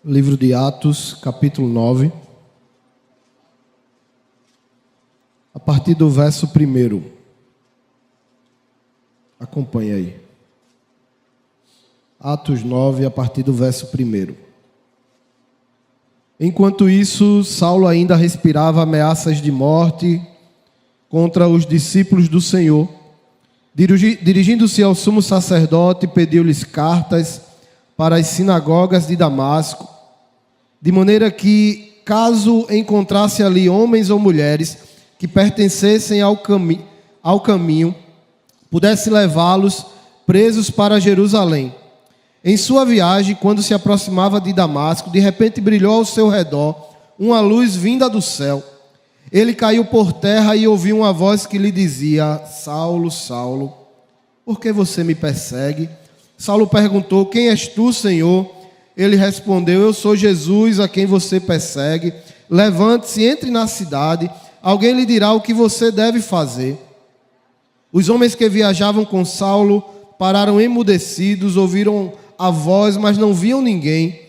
Livro de Atos, capítulo 9, a partir do verso 1. Acompanhe aí. Atos 9, a partir do verso 1. Enquanto isso, Saulo ainda respirava ameaças de morte contra os discípulos do Senhor. Dirigindo-se ao sumo sacerdote, pediu-lhes cartas para as sinagogas de Damasco, de maneira que, caso encontrasse ali homens ou mulheres que pertencessem ao caminho, pudesse levá-los presos para Jerusalém. Em sua viagem, quando se aproximava de Damasco, de repente brilhou ao seu redor uma luz vinda do céu. Ele caiu por terra e ouviu uma voz que lhe dizia: Saulo, Saulo, por que você me persegue? Saulo perguntou: quem és tu, Senhor? Ele respondeu: eu sou Jesus, a quem você persegue. Levante-se, entre na cidade, alguém lhe dirá o que você deve fazer. Os homens que viajavam com Saulo pararam emudecidos, ouviram a voz, mas não viam ninguém.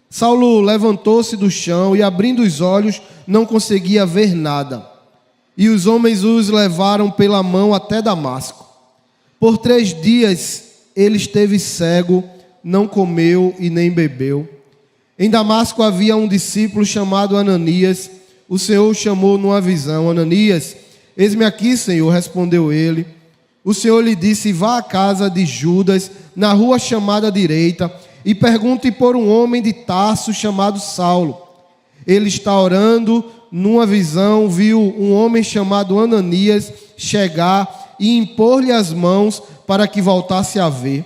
Saulo levantou-se do chão e, abrindo os olhos, não conseguia ver nada. E os homens os levaram pela mão até Damasco. Por 3 dias ele esteve cego, não comeu e nem bebeu. Em Damasco havia um discípulo chamado Ananias. O Senhor o chamou numa visão. Ananias, eis-me aqui, Senhor, respondeu ele. O Senhor lhe disse: vá à casa de Judas, na rua chamada direita, e pergunte por um homem de Tarso chamado Saulo. Ele está orando. Numa visão viu um homem chamado Ananias chegar e impor-lhe as mãos para que voltasse a ver.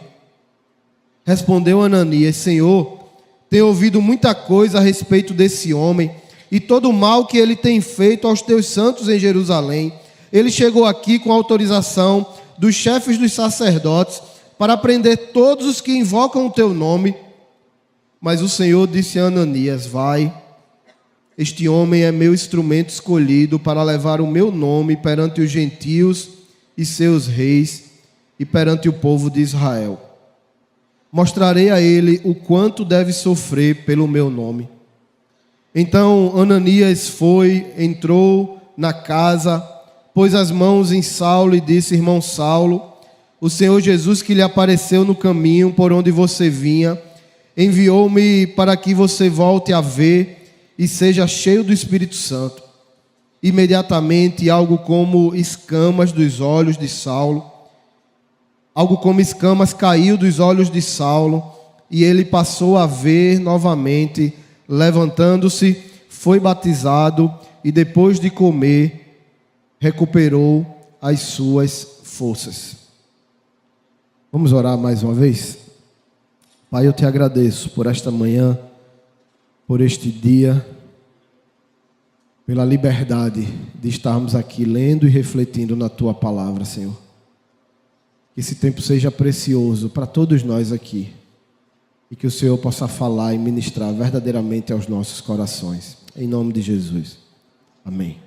Respondeu Ananias: Senhor, tenho ouvido muita coisa a respeito desse homem e todo o mal que ele tem feito aos teus santos em Jerusalém. Ele chegou aqui com autorização dos chefes dos sacerdotes para prender todos os que invocam o teu nome. Mas o Senhor disse a Ananias: vai, este homem é meu instrumento escolhido para levar o meu nome perante os gentios e seus reis e perante o povo de Israel. Mostrarei a ele o quanto deve sofrer pelo meu nome. Então Ananias foi, entrou na casa, pôs as mãos em Saulo e disse: irmão Saulo, o Senhor Jesus, que lhe apareceu no caminho por onde você vinha, enviou-me para que você volte a ver e seja cheio do Espírito Santo. Imediatamente algo como escamas dos olhos de Saulo, algo como escamas caiu dos olhos de Saulo, e ele passou a ver novamente. Levantando-se, foi batizado e depois de comer, recuperou as suas forças. Vamos orar mais uma vez? Pai, eu te agradeço por esta manhã, por este dia, pela liberdade de estarmos aqui lendo e refletindo na tua palavra, Senhor. Que esse tempo seja precioso para todos nós aqui e que o Senhor possa falar e ministrar verdadeiramente aos nossos corações. Em nome de Jesus. Amém.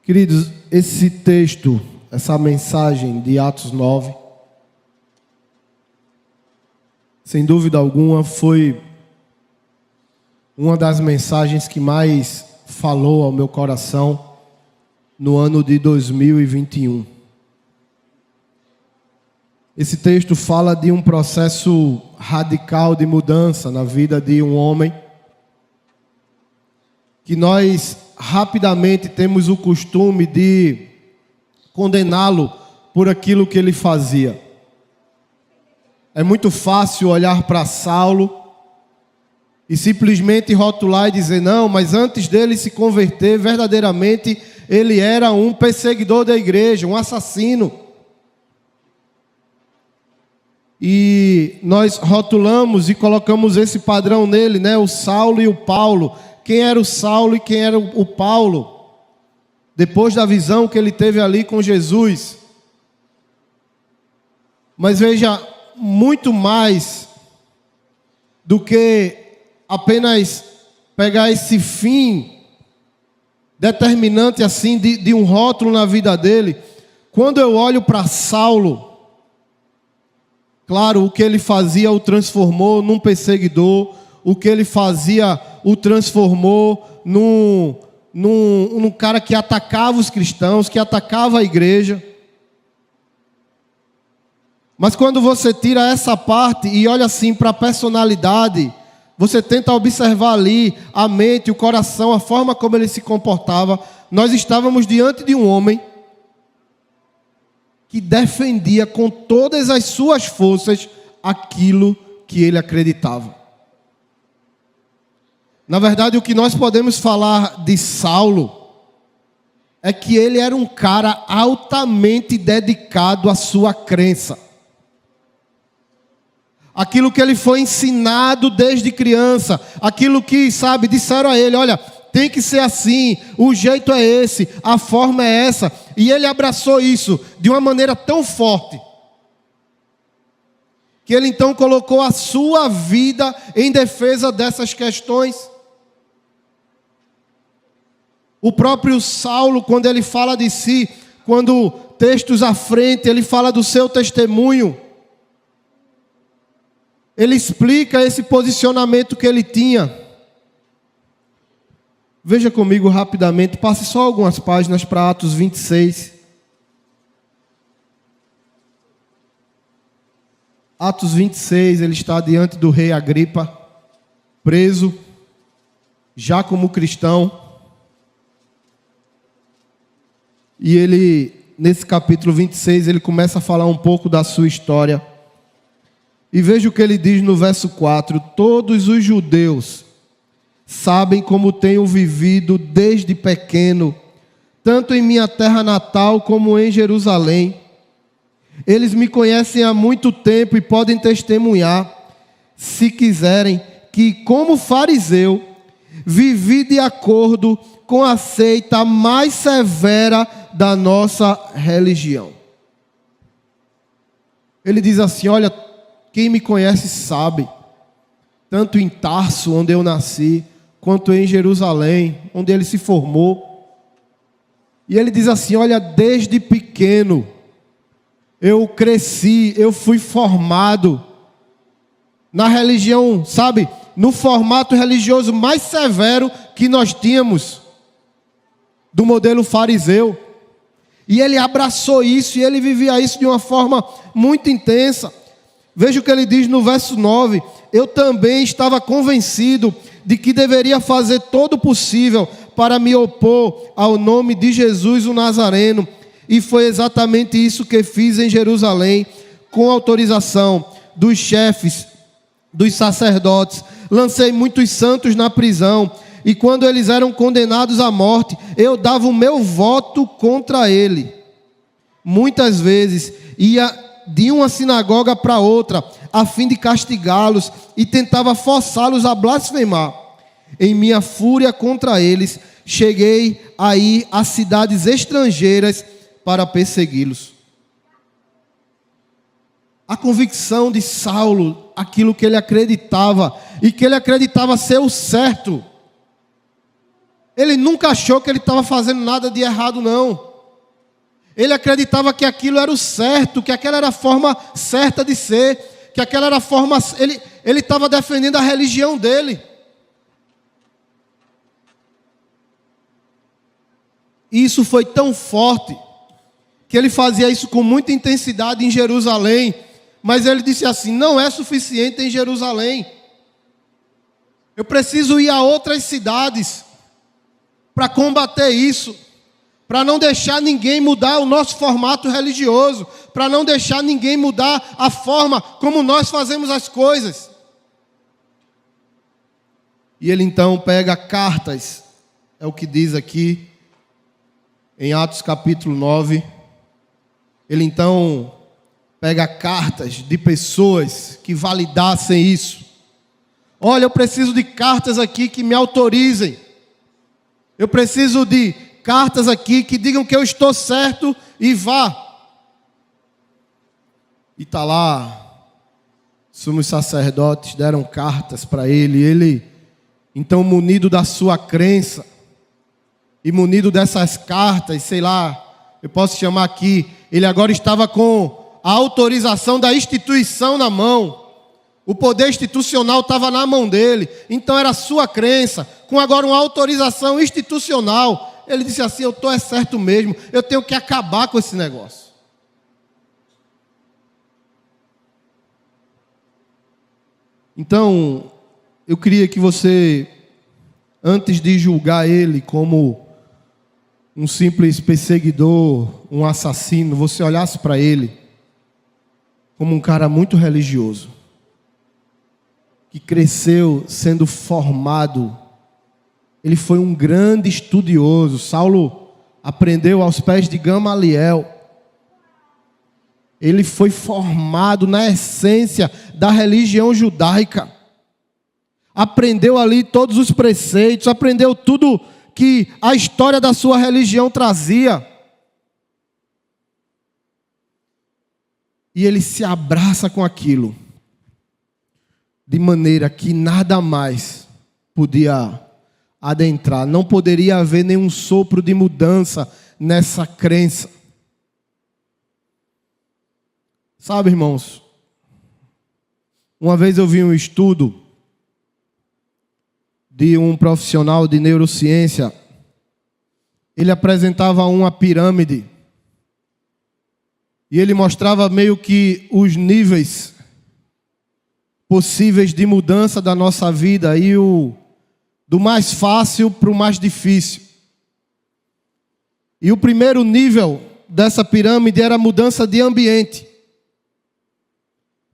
Queridos, esse texto, essa mensagem de Atos 9, sem dúvida alguma, foi uma das mensagens que mais falou ao meu coração no ano de 2021. Esse texto fala de um processo radical de mudança na vida de um homem, que nós rapidamente temos o costume de condená-lo por aquilo que ele fazia. É muito fácil olhar para Saulo e simplesmente rotular e dizer: não, mas antes dele se converter, verdadeiramente ele era um perseguidor da igreja, um assassino. E nós rotulamos e colocamos esse padrão nele, né? O Saulo e o Paulo. Quem era o Saulo e quem era o Paulo? Depois da visão que ele teve ali com Jesus. Mas veja, muito mais do que apenas pegar esse fim determinante assim de um rótulo na vida dele. Quando eu olho para Saulo, Claro, o que ele fazia o transformou num perseguidor, o que ele fazia o transformou num cara que atacava os cristãos, que atacava a igreja. Mas quando você tira essa parte e olha assim para a personalidade, você tenta observar ali a mente, o coração, a forma como ele se comportava, nós estávamos diante de um homem que defendia com todas as suas forças aquilo que ele acreditava. Na verdade, o que nós podemos falar de Saulo é que ele era um cara altamente dedicado à sua crença. Aquilo que ele foi ensinado desde criança, aquilo que, disseram a ele, olha, tem que ser assim, o jeito é esse, a forma é essa. E ele abraçou isso de uma maneira tão forte, que ele então colocou a sua vida em defesa dessas questões. O próprio Saulo, quando ele fala de si, quando textos à frente, ele fala do seu testemunho. Ele explica esse posicionamento que ele tinha. Veja comigo rapidamente, passe só algumas páginas para Atos 26. Atos 26, ele está diante do rei Agripa, preso, já como cristão. E ele, nesse capítulo 26, ele começa a falar um pouco da sua história. E veja o que ele diz no verso 4. Todos os judeus sabem como tenho vivido desde pequeno, tanto em minha terra natal como em Jerusalém. Eles me conhecem há muito tempo e podem testemunhar, se quiserem, que como fariseu, vivi de acordo com a seita mais severa da nossa religião. Ele diz assim, olha, quem me conhece sabe, tanto em Tarso, onde eu nasci, quanto em Jerusalém, onde ele se formou. E ele diz assim, olha, desde pequeno, eu cresci, eu fui formado na religião, no formato religioso mais severo que nós tínhamos, do modelo fariseu. E ele abraçou isso, e ele vivia isso de uma forma muito intensa. Veja o que ele diz no verso 9. Eu também estava convencido de que deveria fazer todo o possível para me opor ao nome de Jesus o Nazareno. E foi exatamente isso que fiz em Jerusalém, com autorização dos chefes, dos sacerdotes. Lancei muitos santos na prisão, e quando eles eram condenados à morte, eu dava o meu voto contra ele. Muitas vezes ia de uma sinagoga para outra, a fim de castigá-los, e tentava forçá-los a blasfemar. Em minha fúria contra eles, cheguei a ir a cidades estrangeiras para persegui-los. A convicção de Saulo, aquilo que ele acreditava, e que ele acreditava ser o certo. Ele nunca achou que ele estava fazendo nada de errado, não. Ele acreditava que aquilo era o certo, que aquela era a forma certa de ser, que aquela era a forma... Ele estava defendendo a religião dele. E isso foi tão forte, que ele fazia isso com muita intensidade em Jerusalém. Mas ele disse assim, não é suficiente em Jerusalém. Eu preciso ir a outras cidades para combater isso, para não deixar ninguém mudar o nosso formato religioso, para não deixar ninguém mudar a forma como nós fazemos as coisas. E ele então pega cartas, é o que diz aqui, em Atos capítulo 9, ele então pega cartas de pessoas que validassem isso. Olha, eu preciso de cartas aqui que me autorizem. Eu preciso de cartas aqui que digam que eu estou certo e vá. E está lá, sumos sacerdotes deram cartas para ele. Ele, então, munido da sua crença, e munido dessas cartas, eu posso chamar aqui, ele agora estava com a autorização da instituição na mão. O poder institucional estava na mão dele. Então era a sua crença, com agora uma autorização institucional. Ele disse assim: eu estou certo mesmo, eu tenho que acabar com esse negócio. Então, eu queria que você, antes de julgar ele como um simples perseguidor, um assassino, você olhasse para ele como um cara muito religioso, que cresceu sendo formado. Ele foi um grande estudioso. Saulo aprendeu aos pés de Gamaliel. Ele foi formado na essência da religião judaica. Aprendeu ali todos os preceitos, aprendeu tudo que a história da sua religião trazia. E ele se abraça com aquilo, de maneira que nada mais podia adentrar. Não poderia haver nenhum sopro de mudança nessa crença. Sabe, irmãos, uma vez eu vi um estudo de um profissional de neurociência. Ele apresentava uma pirâmide e ele mostrava meio que os níveis possíveis de mudança da nossa vida, e do mais fácil para o mais difícil. E o primeiro nível dessa pirâmide era a mudança de ambiente.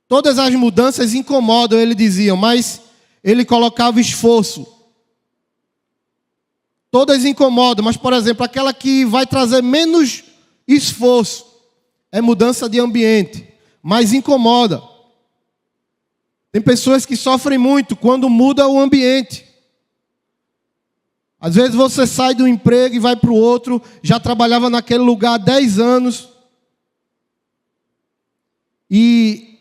Todas as mudanças incomodam, ele dizia, mas ele colocava esforço. Todas incomodam, mas, por exemplo, aquela que vai trazer menos esforço é mudança de ambiente, mas incomoda. Tem pessoas que sofrem muito quando muda o ambiente. Às vezes você sai do emprego e vai para o outro, já trabalhava naquele lugar há 10 anos. E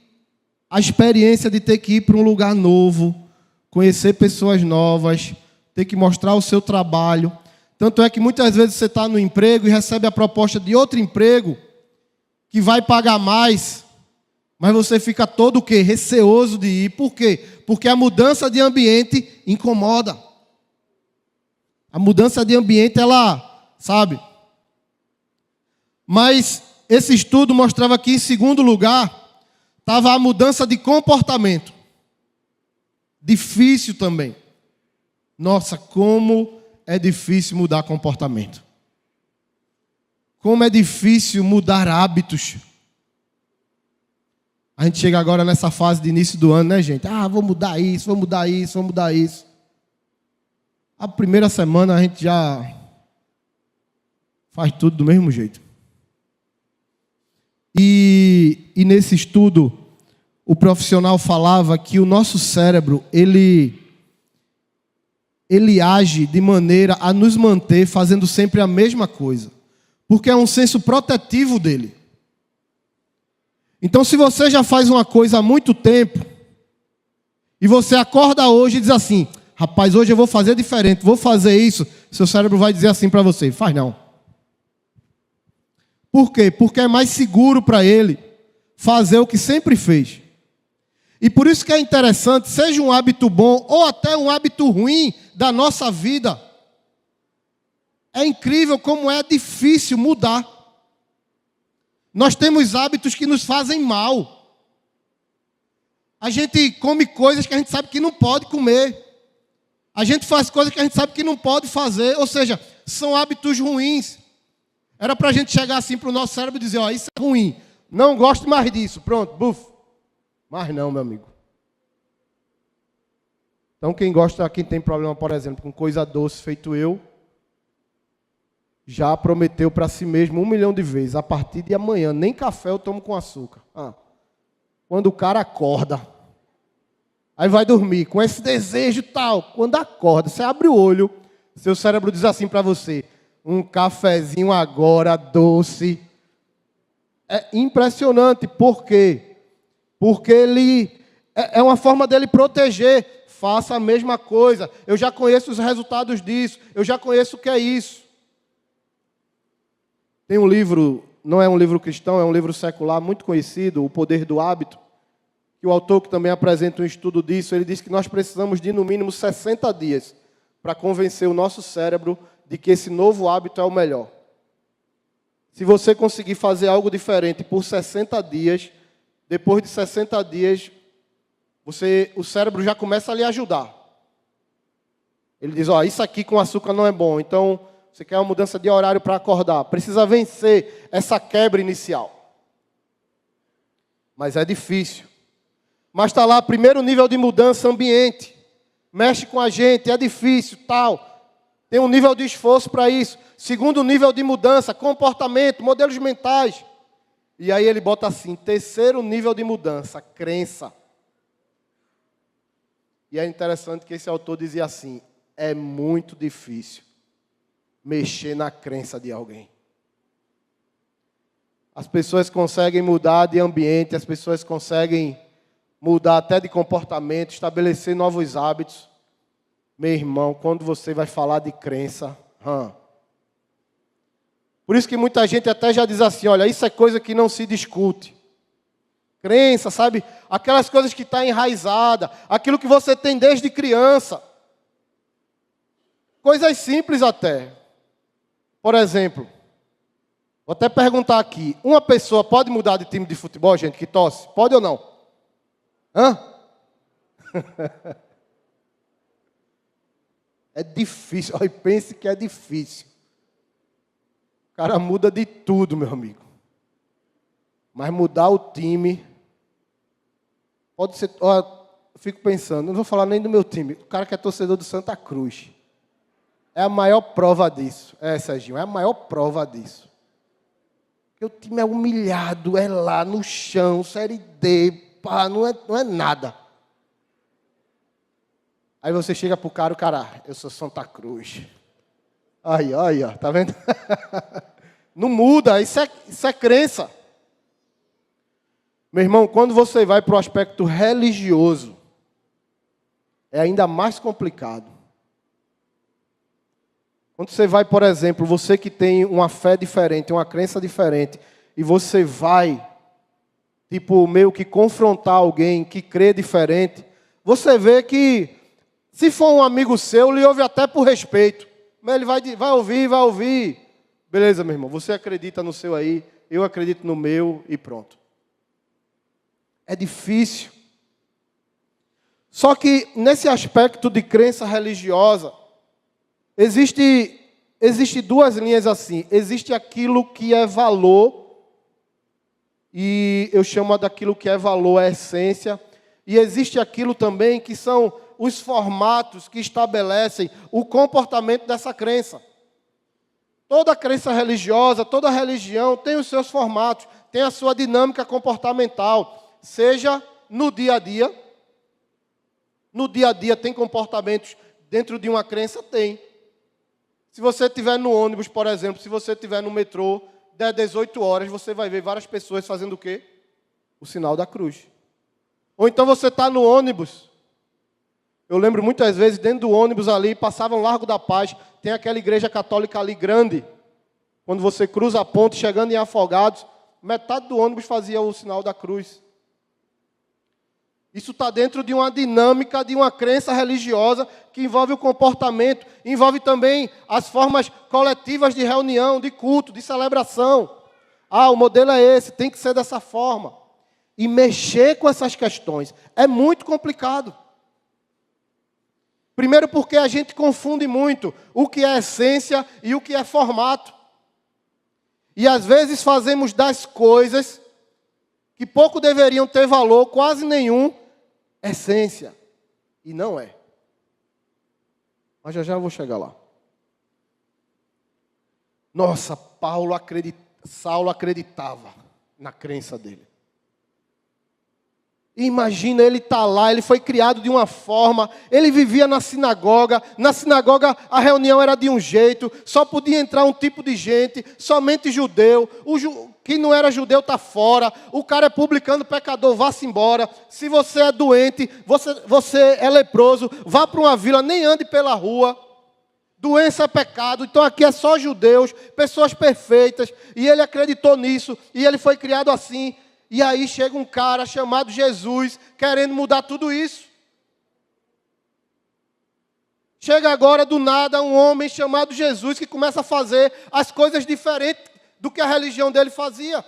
a experiência de ter que ir para um lugar novo, conhecer pessoas novas, ter que mostrar o seu trabalho. Tanto é que muitas vezes você está no emprego e recebe a proposta de outro emprego que vai pagar mais, mas você fica todo o quê? Receoso de ir. Por quê? Porque a mudança de ambiente incomoda. A mudança de ambiente, ela, sabe? Mas esse estudo mostrava que, em segundo lugar, estava a mudança de comportamento. Difícil também. Nossa, como é difícil mudar comportamento. Como é difícil mudar hábitos. A gente chega agora nessa fase de início do ano, né, gente? Vou mudar isso, vou mudar isso, vou mudar isso. A primeira semana a gente já faz tudo do mesmo jeito. E nesse estudo, o profissional falava que o nosso cérebro, ele age de maneira a nos manter fazendo sempre a mesma coisa. Porque é um senso protetivo dele. Então, se você já faz uma coisa há muito tempo, e você acorda hoje e diz assim, rapaz, hoje eu vou fazer diferente, vou fazer isso, seu cérebro vai dizer assim para você, faz não. Por quê? Porque é mais seguro para ele fazer o que sempre fez. E por isso que é interessante, seja um hábito bom ou até um hábito ruim da nossa vida, é incrível como é difícil mudar. Nós temos hábitos que nos fazem mal. A gente come coisas que a gente sabe que não pode comer. A gente faz coisas que a gente sabe que não pode fazer. Ou seja, são hábitos ruins. Era para a gente chegar assim para o nosso cérebro e dizer, isso é ruim. Não gosto mais disso. Pronto, buf. Mas não, meu amigo. Então quem tem problema, por exemplo, com coisa doce, feito eu, já prometeu para si mesmo 1 milhão de vezes, a partir de amanhã, nem café eu tomo com açúcar. Quando o cara acorda, aí vai dormir com esse desejo e tal. Quando acorda, você abre o olho, seu cérebro diz assim para você, um cafezinho agora, doce. É impressionante. Por quê? Porque ele é uma forma dele proteger. Faça a mesma coisa. Eu já conheço os resultados disso. Eu já conheço o que é isso. Tem um livro não é um livro cristão, é um livro secular muito conhecido, O Poder do Hábito, que o autor, que também apresenta um estudo disso, ele diz que nós precisamos de, no mínimo, 60 dias para convencer o nosso cérebro de que esse novo hábito é o melhor. Se você conseguir fazer algo diferente por 60 dias, depois de 60 dias, o cérebro já começa a lhe ajudar. Ele diz, isso aqui com açúcar não é bom, então você quer uma mudança de horário para acordar. Precisa vencer essa quebra inicial. Mas é difícil. Mas está lá, primeiro nível de mudança, ambiente. Mexe com a gente, é difícil, tal. Tem um nível de esforço para isso. Segundo nível de mudança, comportamento, modelos mentais. E aí ele bota assim, terceiro nível de mudança, crença. E é interessante que esse autor dizia assim, é muito difícil mexer na crença de alguém. As pessoas conseguem mudar de ambiente, as pessoas conseguem mudar até de comportamento, estabelecer novos hábitos. Meu irmão, quando você vai falar de crença, por isso que muita gente até já diz assim, olha, isso é coisa que não se discute. Crença, sabe? Aquelas coisas que estão enraizadas, aquilo que você tem desde criança. Coisas simples até. Por exemplo, vou até perguntar aqui, uma pessoa pode mudar de time de futebol, gente, que torce? Pode ou não? É difícil, olha, pense que é difícil. O cara muda de tudo, meu amigo. Mas mudar o time, pode ser, eu fico pensando, não vou falar nem do meu time, o cara que é torcedor do Santa Cruz. É a maior prova disso. Serginho, é a maior prova disso. Porque o time é humilhado, é lá no chão, Série D, pá, não é nada. Aí você chega pro cara, eu sou Santa Cruz. Aí, tá vendo? Não muda, isso é crença. Meu irmão, quando você vai para o aspecto religioso, é ainda mais complicado. Quando você vai, por exemplo, você que tem uma fé diferente, uma crença diferente, e você vai, meio que confrontar alguém que crê diferente, você vê que, se for um amigo seu, lhe ouve até por respeito. Mas ele vai ouvir. Beleza, meu irmão, você acredita no seu aí, eu acredito no meu e pronto. É difícil. Só que, nesse aspecto de crença religiosa, existe duas linhas assim. Existe aquilo que é valor, e eu chamo daquilo que é valor, a essência. E existe aquilo também que são os formatos que estabelecem o comportamento dessa crença. Toda crença religiosa, toda religião tem os seus formatos, tem a sua dinâmica comportamental, seja no dia a dia. No dia a dia tem comportamentos dentro de uma crença? Tem. Se você estiver no ônibus, por exemplo, se você estiver no metrô, 18 horas, você vai ver várias pessoas fazendo o quê? O sinal da cruz. Ou então você está no ônibus. Eu lembro muitas vezes, dentro do ônibus ali, passava um Largo da Paz, tem aquela igreja católica ali grande. Quando você cruza a ponte, chegando em Afogados, metade do ônibus fazia o sinal da cruz. Isso está dentro de uma dinâmica, de uma crença religiosa que envolve o comportamento, envolve também as formas coletivas de reunião, de culto, de celebração. O modelo é esse, tem que ser dessa forma. E mexer com essas questões é muito complicado. Primeiro porque a gente confunde muito o que é essência e o que é formato. E às vezes fazemos das coisas que pouco deveriam ter valor, quase nenhum, essência. E não é. Mas já eu vou chegar lá. Nossa, Saulo acreditava na crença dele. Imagina, ele está lá, ele foi criado de uma forma, ele vivia na sinagoga a reunião era de um jeito, só podia entrar um tipo de gente, somente judeu, quem não era judeu está fora, o cara é publicano, pecador, vá-se embora, se você é doente, você é leproso, vá para uma vila, nem ande pela rua. Doença é pecado, então aqui é só judeus, pessoas perfeitas, e ele acreditou nisso, e ele foi criado assim. E aí chega um cara chamado Jesus, querendo mudar tudo isso. Chega agora do nada um homem chamado Jesus que começa a fazer as coisas diferentes do que a religião dele fazia.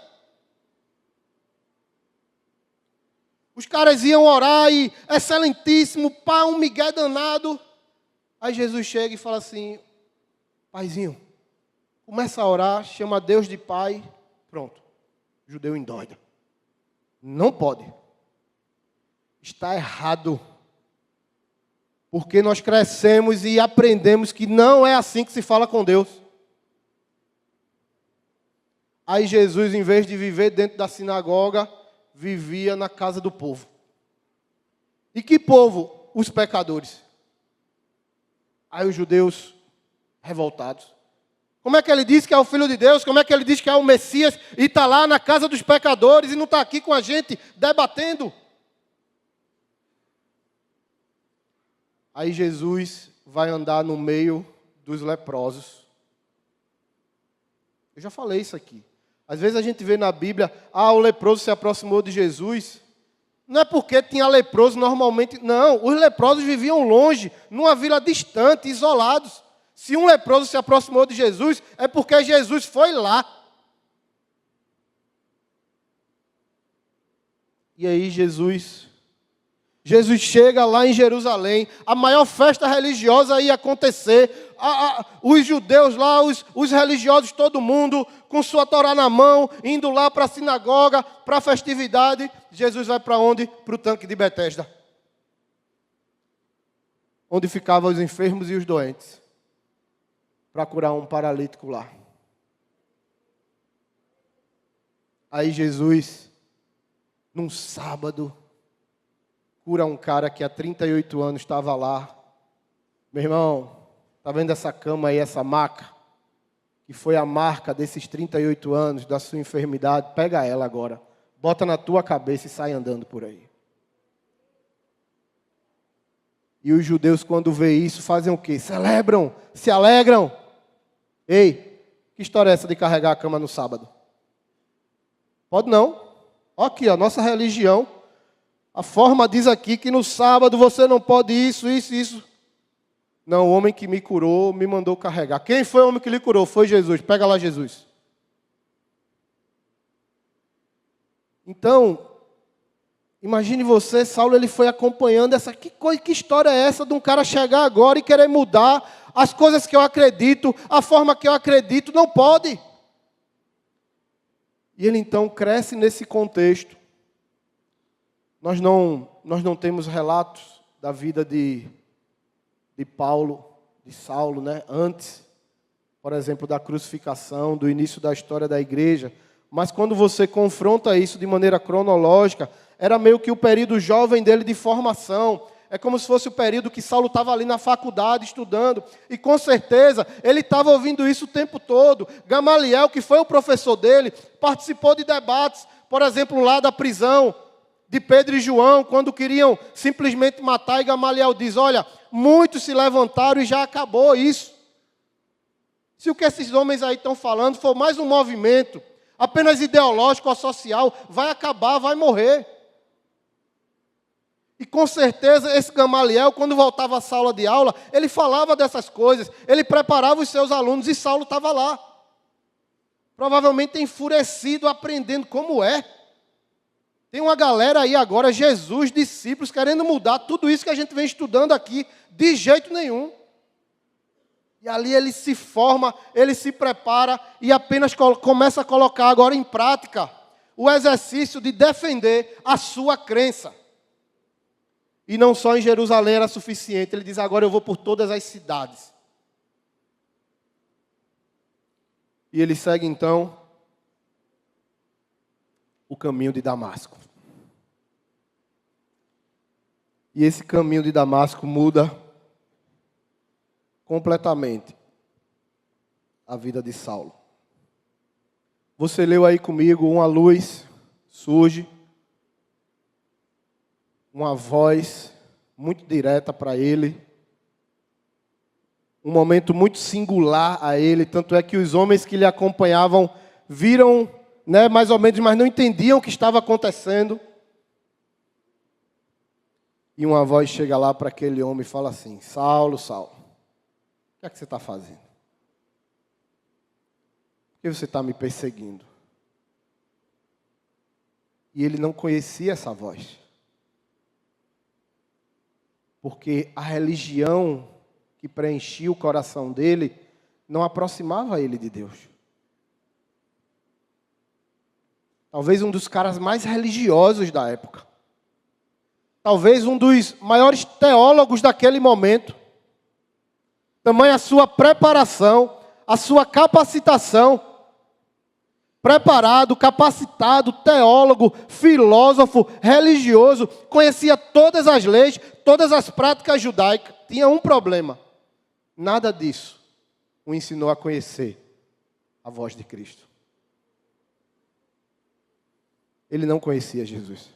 Os caras iam orar e, excelentíssimo, pá, um migué danado. Aí Jesus chega e fala assim, paizinho, começa a orar, chama Deus de pai, pronto, judeu endoida. Não pode. Está errado. Porque nós crescemos e aprendemos que não é assim que se fala com Deus. Aí Jesus, em vez de viver dentro da sinagoga, vivia na casa do povo. E que povo? Os pecadores. Aí os judeus revoltados. Como é que ele diz que é o Filho de Deus? Como é que ele diz que é o Messias e está lá na casa dos pecadores e não está aqui com a gente debatendo? Aí Jesus vai andar no meio dos leprosos. Eu já falei isso aqui. Às vezes a gente vê na Bíblia, o leproso se aproximou de Jesus. Não é porque tinha leproso normalmente, não. Os leprosos viviam longe, numa vila distante, isolados. Se um leproso se aproximou de Jesus, é porque Jesus foi lá. E aí Jesus chega lá em Jerusalém, a maior festa religiosa ia acontecer, os judeus lá, os religiosos, todo mundo, com sua Torá na mão, indo lá para a sinagoga, para a festividade. Jesus vai para onde? Para o tanque de Betesda, onde ficavam os enfermos e os doentes, para curar um paralítico lá. Aí Jesus, num sábado, cura um cara que há 38 anos estava lá. Meu irmão, está vendo essa cama aí, essa maca? Que foi a marca desses 38 anos da sua enfermidade. Pega ela agora, bota na tua cabeça e sai andando por aí. E os judeus, quando vê isso, fazem o quê? Celebram, se alegram. Ei, que história é essa de carregar a cama no sábado? Pode não. Olha aqui, a nossa religião, a forma diz aqui que no sábado você não pode isso. Não, o homem que me curou me mandou carregar. Quem foi o homem que lhe curou? Foi Jesus. Pega lá Jesus. Então, imagine você, Saulo, ele foi acompanhando essa... Que história é essa de um cara chegar agora e querer mudar as coisas que eu acredito, a forma que eu acredito? Não pode. E ele então cresce nesse contexto. Nós não temos relatos da vida de Paulo, de Saulo, né? Antes, por exemplo, da crucificação, do início da história da igreja. Mas quando você confronta isso de maneira cronológica, era meio que o período jovem dele de formação. É como se fosse o período que Saulo estava ali na faculdade estudando. E com certeza ele estava ouvindo isso o tempo todo. Gamaliel, que foi o professor dele, participou de debates, por exemplo, lá da prisão de Pedro e João, quando queriam simplesmente matar, e Gamaliel diz, olha, muitos se levantaram e já acabou isso. Se o que esses homens aí estão falando for mais um movimento, apenas ideológico ou social, vai acabar, vai morrer. E com certeza esse Gamaliel, quando voltava à sala de aula, ele falava dessas coisas, ele preparava os seus alunos e Saulo estava lá. Provavelmente enfurecido, aprendendo como é. Tem uma galera aí agora, Jesus, discípulos, querendo mudar tudo isso que a gente vem estudando aqui, de jeito nenhum. E ali ele se forma, ele se prepara e apenas começa a colocar agora em prática o exercício de defender a sua crença. E não só em Jerusalém era suficiente, ele diz, agora eu vou por todas as cidades. E ele segue então o caminho de Damasco. E esse caminho de Damasco muda completamente a vida de Saulo. Você leu aí comigo, uma luz surge, uma voz muito direta para ele. um momento muito singular a ele, tanto é que os homens que lhe acompanhavam viram, mais ou menos, mas não entendiam o que estava acontecendo. E uma voz chega lá para aquele homem e fala assim: Saulo, Saulo, o que é que você está fazendo? Por que você está me perseguindo? E ele não conhecia essa voz. Porque a religião que preenchia o coração dele não aproximava ele de Deus. Talvez um dos caras mais religiosos da época. Talvez um dos maiores teólogos daquele momento. Tamanha a sua preparação, a sua capacitação. Preparado, capacitado, teólogo, filósofo, religioso, conhecia todas as leis, todas as práticas judaicas. Tinha um problema. Nada disso o ensinou a conhecer a voz de Cristo. Ele não conhecia Jesus.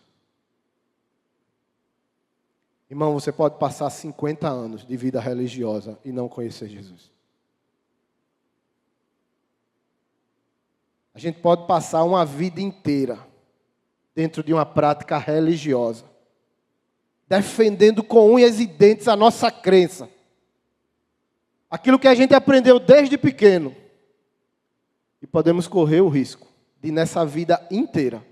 Irmão, você pode passar 50 anos de vida religiosa e não conhecer Jesus. A gente pode passar uma vida inteira dentro de uma prática religiosa, defendendo com unhas e dentes a nossa crença. Aquilo que a gente aprendeu desde pequeno. E podemos correr o risco de, nessa vida inteira,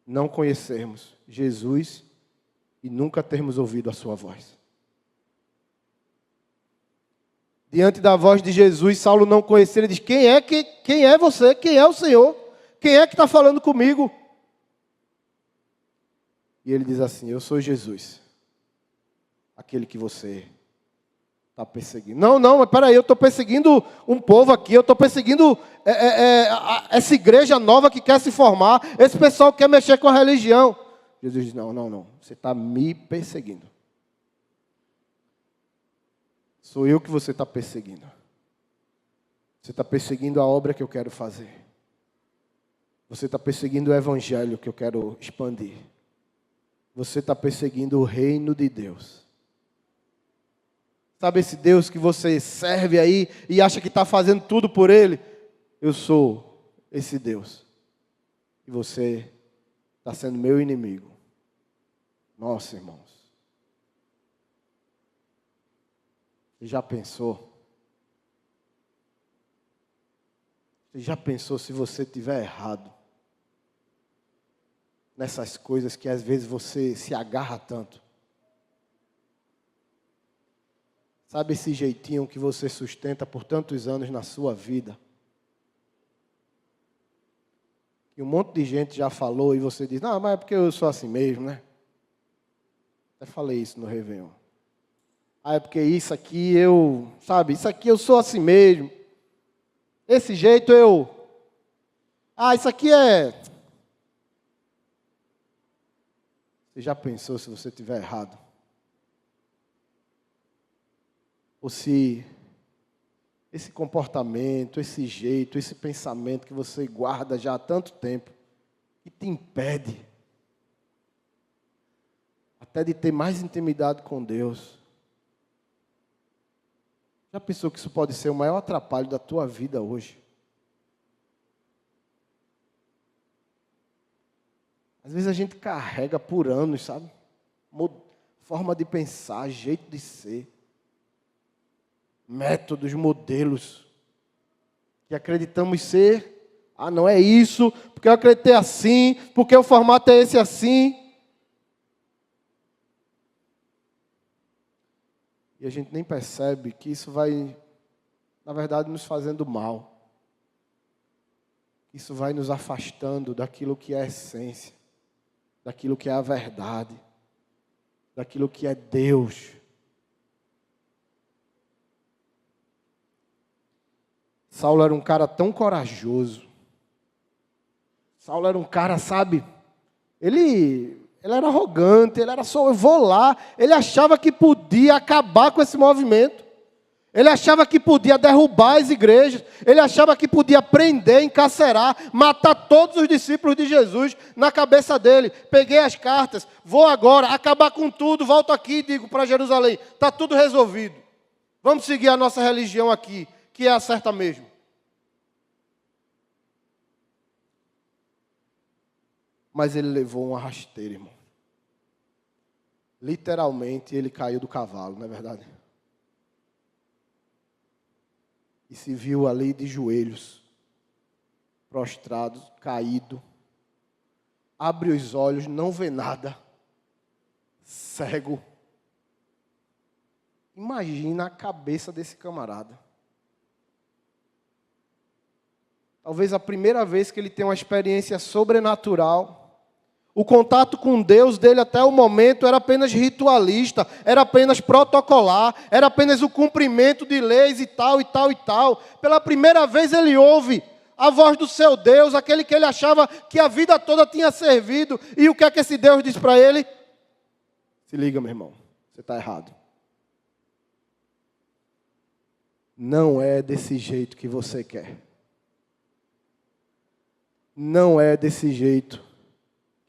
não conhecermos Jesus e nunca termos ouvido a sua voz. Diante da voz de Jesus, Saulo não conhecia. Ele diz: quem é você? Quem é o Senhor? Quem é que está falando comigo? E ele diz assim: eu sou Jesus, aquele que você está perseguindo. Não, mas peraí, eu estou perseguindo um povo aqui, eu estou perseguindo essa igreja nova que quer se formar, esse pessoal que quer mexer com a religião. Jesus diz: não, você está me perseguindo. Sou eu que você está perseguindo. Você está perseguindo a obra que eu quero fazer. Você está perseguindo o evangelho que eu quero expandir. Você está perseguindo o reino de Deus. Sabe esse Deus que você serve aí e acha que está fazendo tudo por Ele? Eu sou esse Deus. E você está sendo meu inimigo. Nossa, irmãos. Você já pensou? Você já pensou se você estiver errado nessas coisas que às vezes você se agarra tanto? Sabe esse jeitinho que você sustenta por tantos anos na sua vida? E um monte de gente já falou e você diz: não, mas é porque eu sou assim mesmo, né? Até falei isso no Réveillon. É porque isso aqui isso aqui eu sou assim mesmo. Esse jeito isso aqui é... Você já pensou se você estiver errado? Ou se esse comportamento, esse jeito, esse pensamento que você guarda já há tanto tempo, que te impede até de ter mais intimidade com Deus. Já pensou que isso pode ser o maior atrapalho da tua vida hoje? Às vezes a gente carrega por anos, sabe? Forma de pensar, jeito de ser. Métodos, modelos. Que acreditamos ser. Não é isso, porque eu acreditei assim, porque o formato é esse assim. E a gente nem percebe que isso vai, na verdade, nos fazendo mal. Isso vai nos afastando daquilo que é a essência, daquilo que é a verdade, daquilo que é Deus. Saulo era um cara tão corajoso. Saulo era um cara, sabe, ele era arrogante, ele era só, eu vou lá. Ele achava que podia acabar com esse movimento. Ele achava que podia derrubar as igrejas. Ele achava que podia prender, encarcerar, matar todos os discípulos de Jesus na cabeça dele. Peguei as cartas, vou agora acabar com tudo, volto aqui e digo para Jerusalém, está tudo resolvido. Vamos seguir a nossa religião aqui, que é a certa mesmo. Mas ele levou uma rasteira, irmão. Literalmente, ele caiu do cavalo, não é verdade? E se viu ali de joelhos, prostrado, caído. Abre os olhos, não vê nada. Cego. Imagina a cabeça desse camarada. Talvez a primeira vez que ele tem uma experiência sobrenatural. O contato com Deus dele até o momento era apenas ritualista, era apenas protocolar, era apenas o cumprimento de leis e tal, e tal, e tal. Pela primeira vez ele ouve a voz do seu Deus, aquele que ele achava que a vida toda tinha servido. E o que é que esse Deus diz para ele? Se liga, meu irmão, você está errado. Não é desse jeito que você quer. Não é desse jeito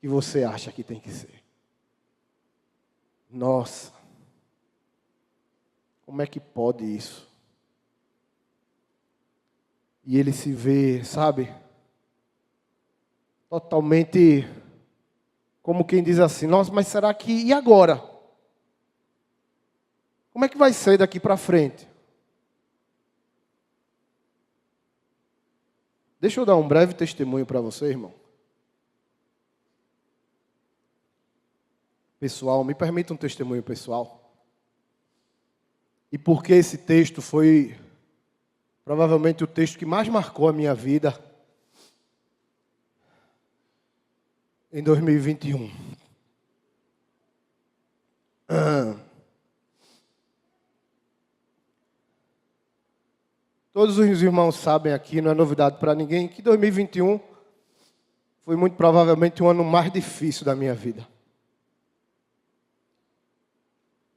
que você acha que tem que ser. Nossa, como é que pode isso? E ele se vê, sabe, totalmente, como quem diz assim, nossa, mas será que, e agora? Como é que vai ser daqui para frente? Deixa eu dar um breve testemunho para você, irmão. Pessoal, me permita um testemunho pessoal. E porque esse texto foi provavelmente o texto que mais marcou a minha vida em 2021. Todos os irmãos sabem aqui, não é novidade para ninguém, que 2021 foi muito provavelmente o ano mais difícil da minha vida.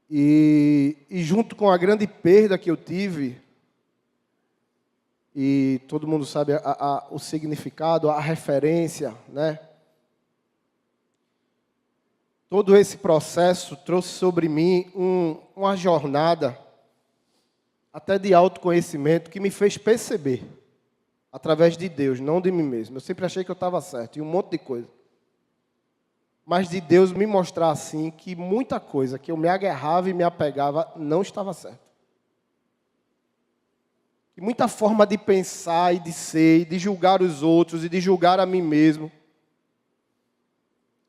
E junto com a grande perda que eu tive, e todo mundo sabe o significado, a referência, né? Todo esse processo trouxe sobre mim uma jornada, até de autoconhecimento, que me fez perceber, através de Deus, não de mim mesmo. Eu sempre achei que eu estava certo, e um monte de coisa. Mas de Deus me mostrar assim, que muita coisa que eu me agarrava e me apegava não estava certo. E muita forma de pensar e de ser, e de julgar os outros, e de julgar a mim mesmo,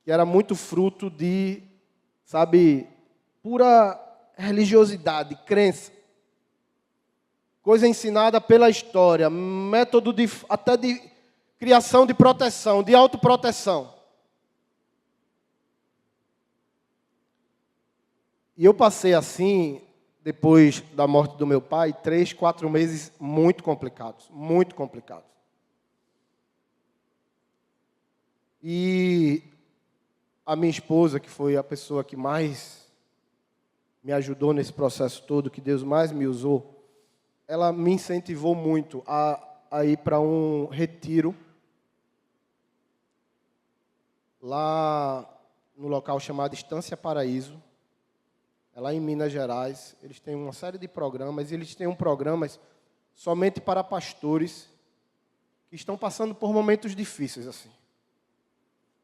que era muito fruto de, sabe, pura religiosidade, crença. Coisa ensinada pela história, método até de criação de proteção, de autoproteção. E eu passei assim, depois da morte do meu pai, 3, 4 meses muito complicados, muito complicados. E a minha esposa, que foi a pessoa que mais me ajudou nesse processo todo, que Deus mais me usou, ela me incentivou muito a ir para um retiro lá no local chamado Estância Paraíso. É lá em Minas Gerais. Eles têm uma série de programas, e eles têm programas somente para pastores que estão passando por momentos difíceis, assim.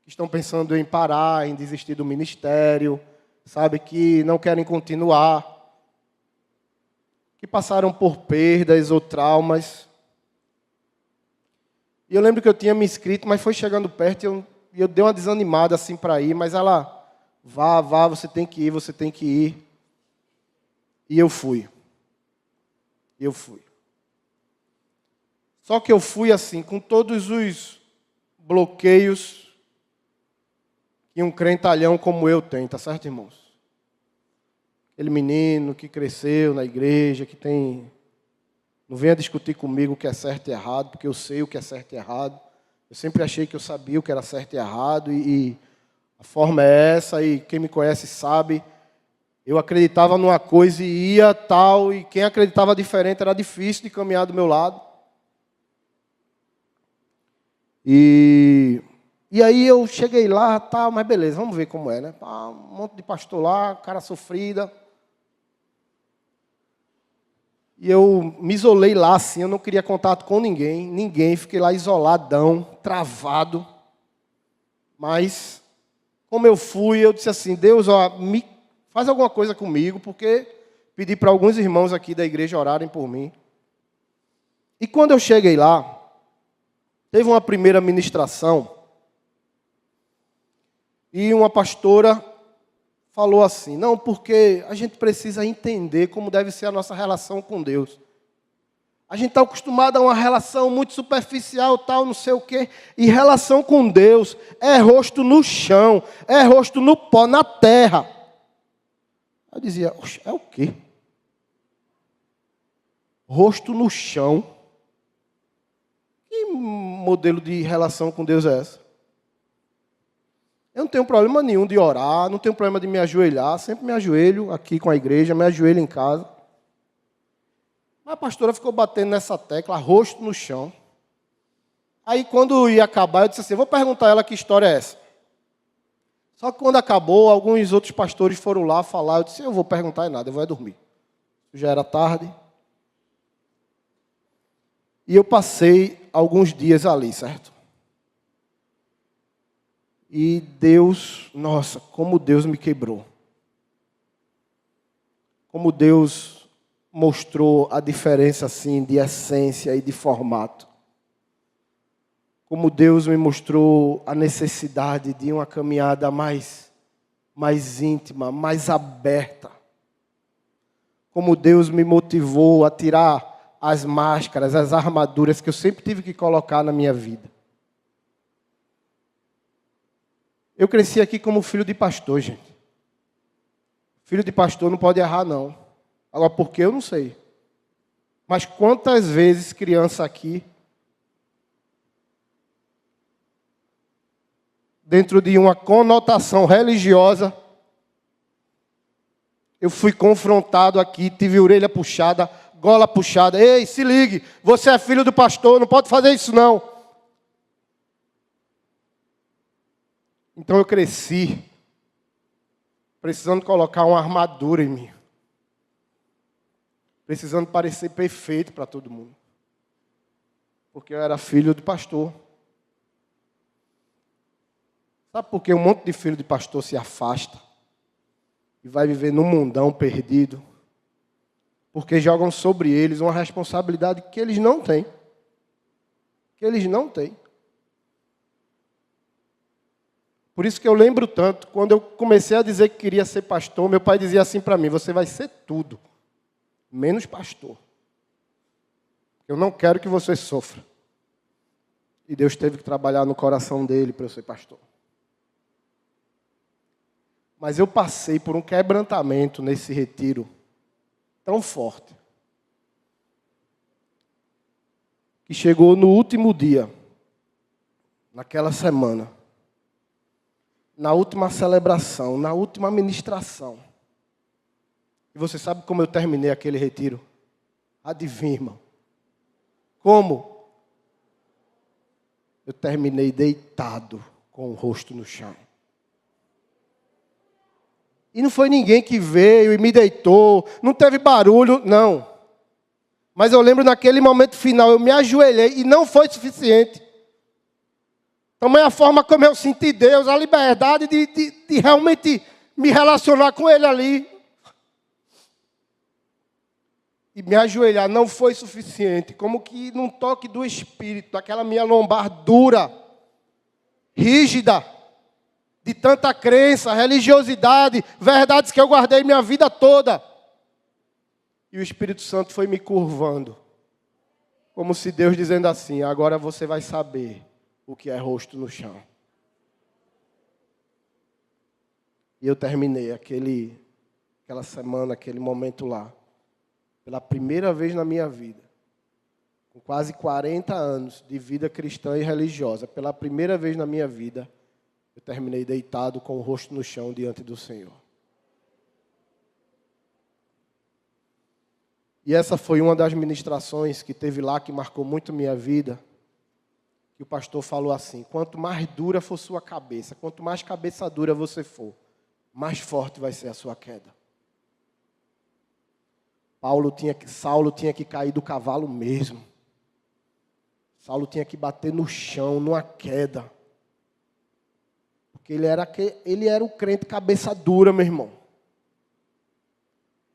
Que estão pensando em parar, em desistir do ministério, sabe, que não querem continuar, que passaram por perdas ou traumas. E eu lembro que eu tinha me inscrito, mas foi chegando perto e eu dei uma desanimada assim para ir, mas ela... Vá, você tem que ir, você tem que ir. E eu fui. Só que eu fui assim, com todos os bloqueios que um crentalhão como eu tem, tá certo, irmãos? Aquele menino que cresceu na igreja, que tem... Não venha discutir comigo o que é certo e errado, porque eu sei o que é certo e errado. Eu sempre achei que eu sabia o que era certo e errado, e a forma é essa, e quem me conhece sabe. Eu acreditava numa coisa e ia tal, e quem acreditava diferente era difícil de caminhar do meu lado. E aí eu cheguei lá, tal, mas beleza, vamos ver como é, né? Um monte de pastor lá, cara sofrida. E eu me isolei lá, assim, eu não queria contato com ninguém, fiquei lá isoladão, travado. Mas, como eu fui, eu disse assim, Deus, faz alguma coisa comigo, porque pedi para alguns irmãos aqui da igreja orarem por mim. E quando eu cheguei lá, teve uma primeira ministração, e uma pastora falou assim, não, porque a gente precisa entender como deve ser a nossa relação com Deus. A gente está acostumado a uma relação muito superficial, tal, não sei o quê. E relação com Deus é rosto no chão, é rosto no pó, na terra. Eu dizia, é o quê? Rosto no chão? Que modelo de relação com Deus é essa? Eu não tenho problema nenhum de orar, não tenho problema de me ajoelhar. Sempre me ajoelho aqui com a igreja, me ajoelho em casa. Mas a pastora ficou batendo nessa tecla, rosto no chão. Aí, quando ia acabar, eu disse assim, vou perguntar a ela que história é essa. Só que quando acabou, alguns outros pastores foram lá falar. Eu disse, eu vou perguntar nada, eu vou dormir. Já era tarde. E eu passei alguns dias ali, certo? E Deus, nossa, como Deus me quebrou. Como Deus mostrou a diferença, assim, de essência e de formato. Como Deus me mostrou a necessidade de uma caminhada mais íntima, mais aberta. Como Deus me motivou a tirar as máscaras, as armaduras que eu sempre tive que colocar na minha vida. Eu cresci aqui como filho de pastor, gente. Filho de pastor não pode errar, não. Agora, por quê? Eu não sei. Mas quantas vezes criança aqui, dentro de uma conotação religiosa, eu fui confrontado aqui, tive orelha puxada, gola puxada. Ei, se ligue, você é filho do pastor, não pode fazer isso não. Então eu cresci, precisando colocar uma armadura em mim. Precisando parecer perfeito para todo mundo. Porque eu era filho de pastor. Sabe por que um monte de filho de pastor se afasta? E vai viver num mundão perdido? Porque jogam sobre eles uma responsabilidade que eles não têm. Que eles não têm. Por isso que eu lembro tanto, quando eu comecei a dizer que queria ser pastor, meu pai dizia assim para mim, você vai ser tudo, menos pastor. Eu não quero que você sofra. E Deus teve que trabalhar no coração dele para eu ser pastor. Mas eu passei por um quebrantamento nesse retiro tão forte, que chegou no último dia, naquela semana, na última celebração, na última ministração. E você sabe como eu terminei aquele retiro? Adivinha, irmão? Como? Eu terminei deitado, com o rosto no chão. E não foi ninguém que veio e me deitou, não teve barulho, não. Mas eu lembro naquele momento final, eu me ajoelhei e não foi suficiente. Também a forma como eu senti Deus, a liberdade de realmente me relacionar com Ele ali. E me ajoelhar não foi suficiente. Como que num toque do Espírito, daquela minha lombar dura, rígida, de tanta crença, religiosidade, verdades que eu guardei minha vida toda. E o Espírito Santo foi me curvando. Como se Deus dizendo assim, agora você vai saber o que é rosto no chão. E eu terminei aquela semana, aquele momento lá, pela primeira vez na minha vida, com quase 40 anos de vida cristã e religiosa, pela primeira vez na minha vida, eu terminei deitado com o rosto no chão diante do Senhor. E essa foi uma das ministrações que teve lá, que marcou muito minha vida, que o pastor falou assim, quanto mais dura for sua cabeça, quanto mais cabeça dura você for, mais forte vai ser a sua queda. Saulo tinha que cair do cavalo mesmo. Saulo tinha que bater no chão, numa queda. Porque ele era o crente cabeça dura, meu irmão.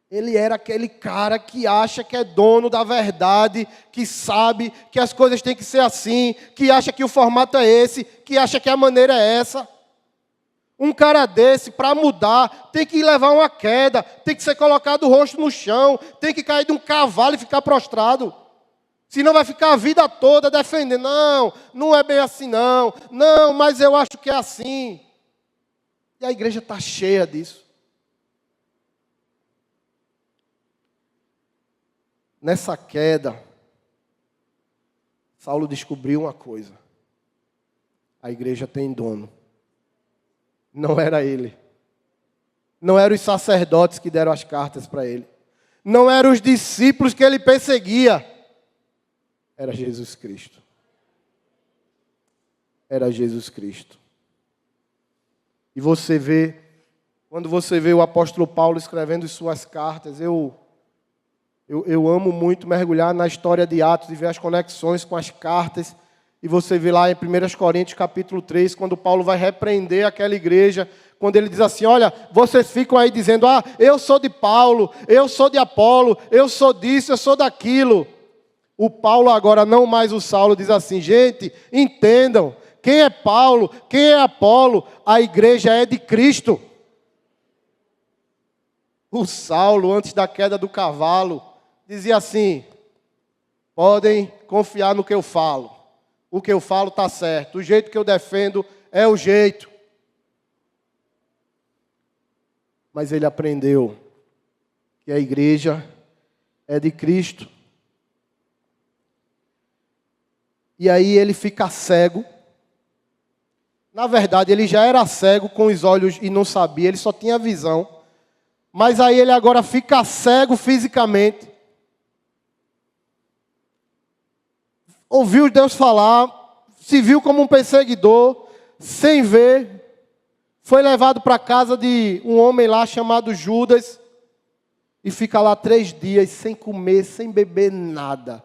Ele era aquele cara que acha que é dono da verdade, que sabe que as coisas têm que ser assim, que acha que o formato é esse, que acha que a maneira é essa. Um cara desse, para mudar, tem que levar uma queda, tem que ser colocado o rosto no chão, tem que cair de um cavalo e ficar prostrado. Senão vai ficar a vida toda defendendo. Não, não é bem assim não. Não, mas eu acho que é assim. E a igreja está cheia disso. Nessa queda, Saulo descobriu uma coisa. A igreja tem dono. Não era ele. Não eram os sacerdotes que deram as cartas para ele. Não eram os discípulos que ele perseguia. Era Jesus Cristo. Era Jesus Cristo. E você vê, quando você vê o apóstolo Paulo escrevendo suas cartas, eu amo muito mergulhar na história de Atos e ver as conexões com as cartas. E você vê lá em 1 Coríntios capítulo 3, quando Paulo vai repreender aquela igreja, quando ele diz assim, olha, vocês ficam aí dizendo, eu sou de Paulo, eu sou de Apolo, eu sou disso, eu sou daquilo. O Paulo agora, não mais o Saulo, diz assim, gente, entendam, quem é Paulo, quem é Apolo, a igreja é de Cristo. O Saulo, antes da queda do cavalo, dizia assim, podem confiar no que eu falo. O que eu falo está certo. O jeito que eu defendo é o jeito. Mas ele aprendeu que a igreja é de Cristo. E aí ele fica cego. Na verdade, ele já era cego com os olhos e não sabia, ele só tinha visão. Mas aí ele agora fica cego fisicamente. Ouviu Deus falar, se viu como um perseguidor, sem ver, foi levado para a casa de um homem lá chamado Judas, e fica lá 3 dias sem comer, sem beber nada.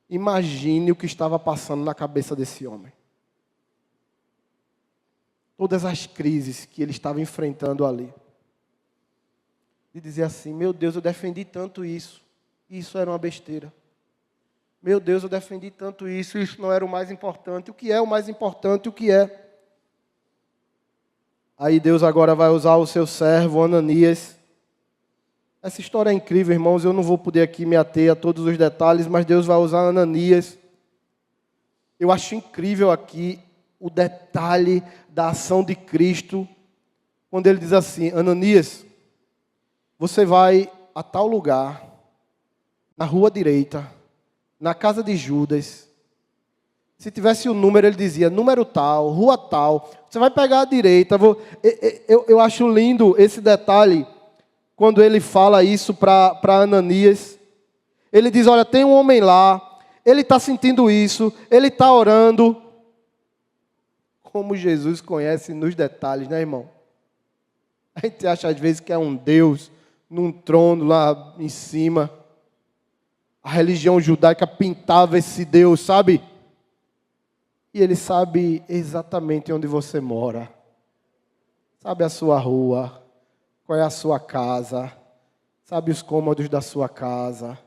Imagine o que estava passando na cabeça desse homem. Todas as crises que ele estava enfrentando ali. E dizer assim, meu Deus, eu defendi tanto isso, e isso era uma besteira. Meu Deus, eu defendi tanto isso não era o mais importante. O que é o mais importante? O que é? Aí Deus agora vai usar o seu servo, Ananias. Essa história é incrível, irmãos. Eu não vou poder aqui me ater a todos os detalhes, mas Deus vai usar Ananias. Eu acho incrível aqui o detalhe da ação de Cristo, quando ele diz assim, Ananias, você vai a tal lugar, na rua direita, na casa de Judas. Se tivesse o número, ele dizia, número tal, rua tal. Você vai pegar a direita. Eu acho lindo esse detalhe, quando ele fala isso para Ananias. Ele diz, olha, tem um homem lá, ele está sentindo isso, ele está orando. Como Jesus conhece nos detalhes, né, irmão? A gente acha às vezes que é um Deus num trono lá em cima. A religião judaica pintava esse Deus, sabe? E ele sabe exatamente onde você mora. Sabe a sua rua, qual é a sua casa, sabe os cômodos da sua casa,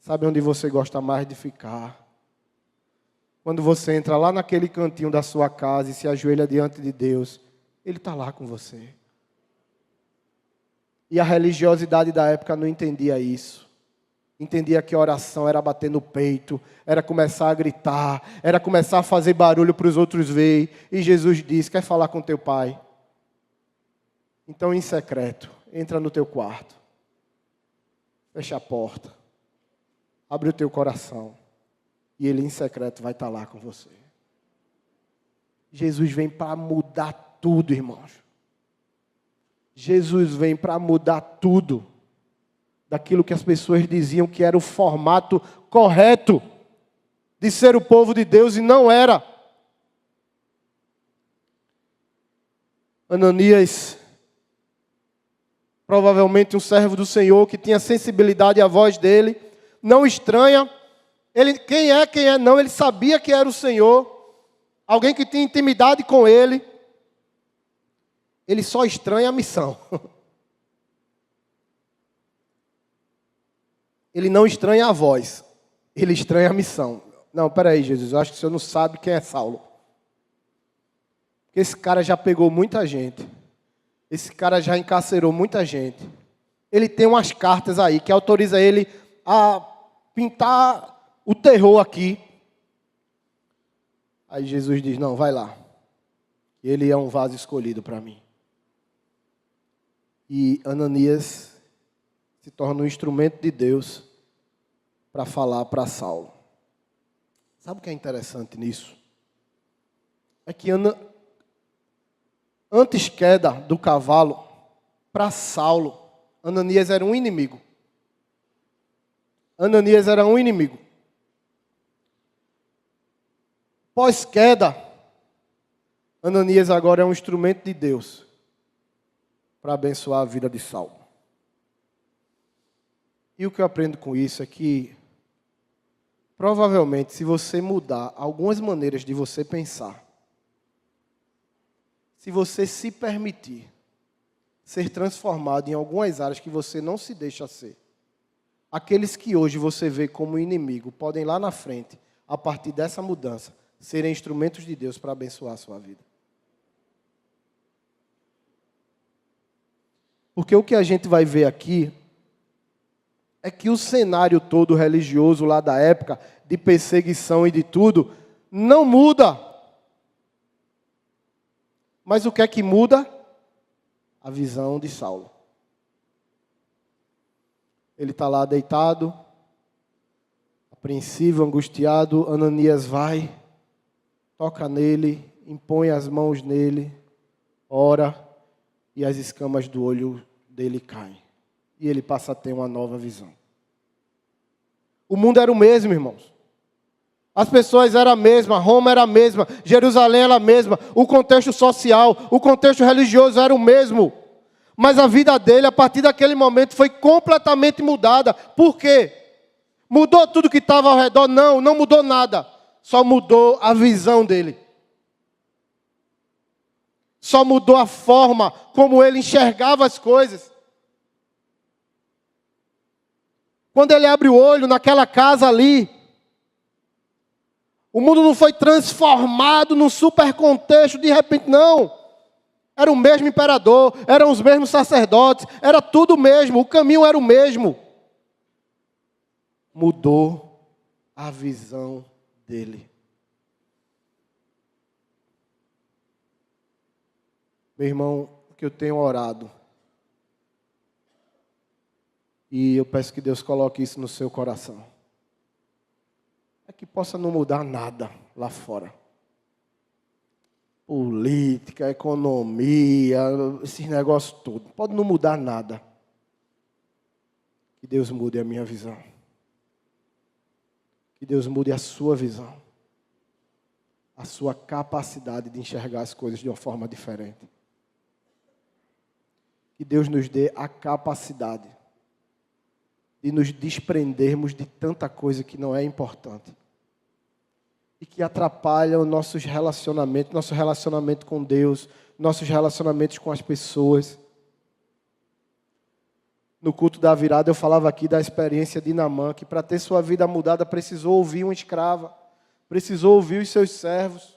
sabe onde você gosta mais de ficar. Quando você entra lá naquele cantinho da sua casa e se ajoelha diante de Deus, Ele está lá com você. E a religiosidade da época não entendia isso. Entendia que a oração era bater no peito, era começar a gritar, era começar a fazer barulho para os outros verem. E Jesus disse, quer falar com teu pai? Então, em secreto, entra no teu quarto. Fecha a porta. Abre o teu coração. E ele, em secreto, vai estar lá com você. Jesus vem para mudar tudo, irmãos. Jesus vem para mudar tudo. Daquilo que as pessoas diziam que era o formato correto de ser o povo de Deus, e não era. Ananias provavelmente um servo do Senhor que tinha sensibilidade à voz dele, não estranha. Quem é, não, ele sabia que era o Senhor, alguém que tinha intimidade com ele. Ele só estranha a missão. Ele não estranha a voz, ele estranha a missão. Não, peraí, Jesus, eu acho que o senhor não sabe quem é Saulo. Porque esse cara já pegou muita gente. Esse cara já encarcerou muita gente. Ele tem umas cartas aí que autoriza ele a pintar o terror aqui. Aí Jesus diz, não, vai lá. Ele é um vaso escolhido para mim. E Ananias se torna um instrumento de Deus para falar para Saulo. Sabe o que é interessante nisso? É que antes queda do cavalo, para Saulo, Ananias era um inimigo. Ananias era um inimigo. Pós-queda, Ananias agora é um instrumento de Deus para abençoar a vida de Saulo. E o que eu aprendo com isso é que, provavelmente, se você mudar algumas maneiras de você pensar, se você se permitir ser transformado em algumas áreas que você não se deixa ser, aqueles que hoje você vê como inimigo podem lá na frente, a partir dessa mudança, serem instrumentos de Deus para abençoar a sua vida. Porque o que a gente vai ver aqui é que o cenário todo religioso lá da época, de perseguição e de tudo, não muda. Mas o que é que muda? A visão de Saulo. Ele está lá deitado, apreensivo, angustiado. Ananias vai, toca nele, impõe as mãos nele, ora, e as escamas do olho dele caem. E ele passa a ter uma nova visão. O mundo era o mesmo, irmãos. As pessoas eram a mesma, Roma era a mesma, Jerusalém era a mesma, o contexto social, o contexto religioso era o mesmo. Mas a vida dele, a partir daquele momento, foi completamente mudada. Por quê? Mudou tudo que estava ao redor? Não, não mudou nada. Só mudou a visão dele. Só mudou a forma como ele enxergava as coisas. Quando ele abre o olho naquela casa ali, o mundo não foi transformado num super contexto de repente, não. Era o mesmo imperador, eram os mesmos sacerdotes, era tudo o mesmo, o caminho era o mesmo. Mudou a visão dele. Meu irmão, o que eu tenho orado, e eu peço que Deus coloque isso no seu coração, é que possa não mudar nada lá fora. Política, economia, esses negócios todos. Pode não mudar nada. Que Deus mude a minha visão. Que Deus mude a sua visão. A sua capacidade de enxergar as coisas de uma forma diferente. Que Deus nos dê a capacidade de nos desprendermos de tanta coisa que não é importante. E que atrapalha os nossos relacionamentos, nosso relacionamento com Deus, nossos relacionamentos com as pessoas. No culto da virada eu falava aqui da experiência de Naamã, que para ter sua vida mudada precisou ouvir uma escrava, precisou ouvir os seus servos.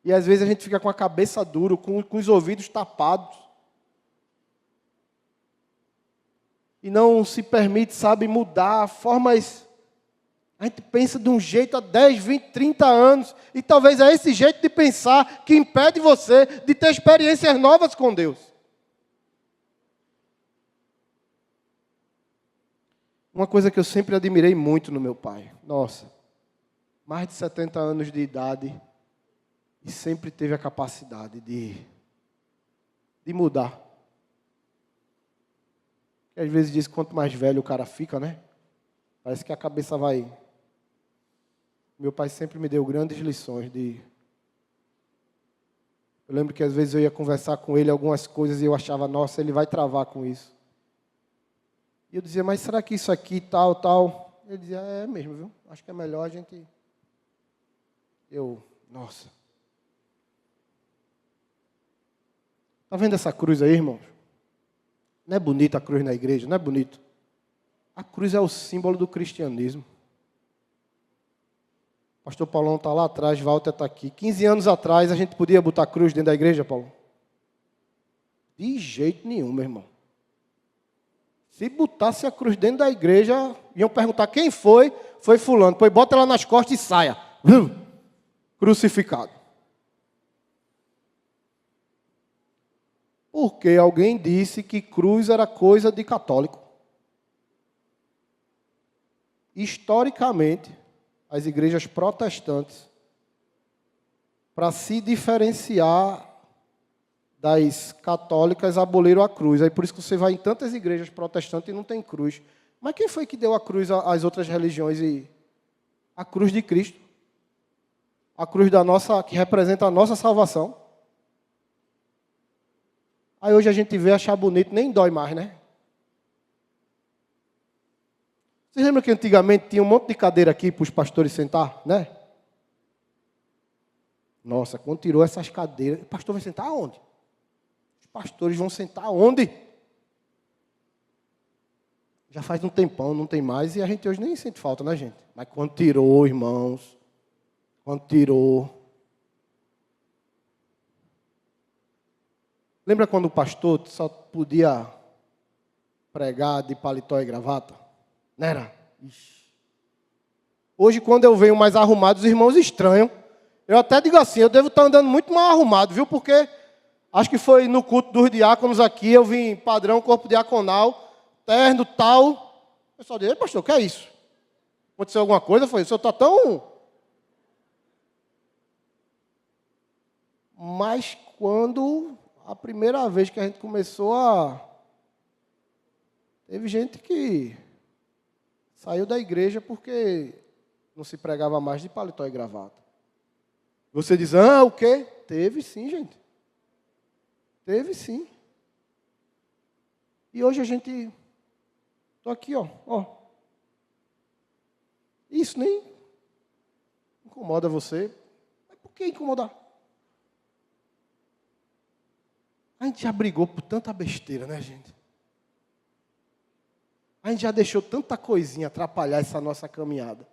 E às vezes a gente fica com a cabeça dura, com os ouvidos tapados. E não se permite, sabe, mudar formas. A gente pensa de um jeito há 10, 20, 30 anos. E talvez é esse jeito de pensar que impede você de ter experiências novas com Deus. Uma coisa que eu sempre admirei muito no meu pai. Nossa, mais de 70 anos de idade. E sempre teve a capacidade de mudar. E às vezes diz que quanto mais velho o cara fica, né? Parece que a cabeça vai... Meu pai sempre me deu grandes lições de... Eu lembro que às vezes eu ia conversar com ele algumas coisas e eu achava, nossa, ele vai travar com isso. E eu dizia, mas será que isso aqui, tal, tal? Ele dizia, é mesmo, viu? Acho que é melhor a gente... Nossa. Está vendo essa cruz aí, irmãos? Não é bonita a cruz na igreja? Não é bonito? A cruz é o símbolo do cristianismo. O pastor Paulão está lá atrás, Walter está aqui. 15 anos atrás, a gente podia botar cruz dentro da igreja, Paulo? De jeito nenhum, meu irmão. Se botasse a cruz dentro da igreja, iam perguntar quem foi. Foi fulano. Pois bota ela nas costas e saia. Crucificado. Porque alguém disse que cruz era coisa de católico. Historicamente, as igrejas protestantes, para se diferenciar das católicas, aboliram a cruz. Aí por isso que você vai em tantas igrejas protestantes e não tem cruz. Mas quem foi que deu a cruz às outras religiões? A cruz de Cristo. A cruz que representa a nossa salvação. Aí hoje a gente vê, achar bonito, nem dói mais, né? Vocês lembram que antigamente tinha um monte de cadeira aqui para os pastores sentar, né? Nossa, quando tirou essas cadeiras, o pastor vai sentar aonde? Os pastores vão sentar aonde? Já faz um tempão, não tem mais, e a gente hoje nem sente falta, né, gente? Mas quando tirou, irmãos, quando tirou... Lembra quando o pastor só podia pregar de paletó e gravata? Não era? Ixi. Hoje, quando eu venho mais arrumado, os irmãos estranham. Eu até digo assim, eu devo estar andando muito mal arrumado, viu? Porque acho que foi no culto dos diáconos aqui, eu vim padrão, corpo diaconal, terno, tal. O pessoal diz, pastor, o que é isso? Aconteceu alguma coisa? Foi, o senhor está tão... Mas quando... A primeira vez que a gente começou Teve gente que saiu da igreja porque não se pregava mais de paletó e gravata. Você diz, o quê? Teve sim, gente. Teve sim. E hoje a gente... Estou aqui, ó. Isso nem incomoda você. Mas por que incomodar? A gente já brigou por tanta besteira, né, gente? A gente já deixou tanta coisinha atrapalhar essa nossa caminhada.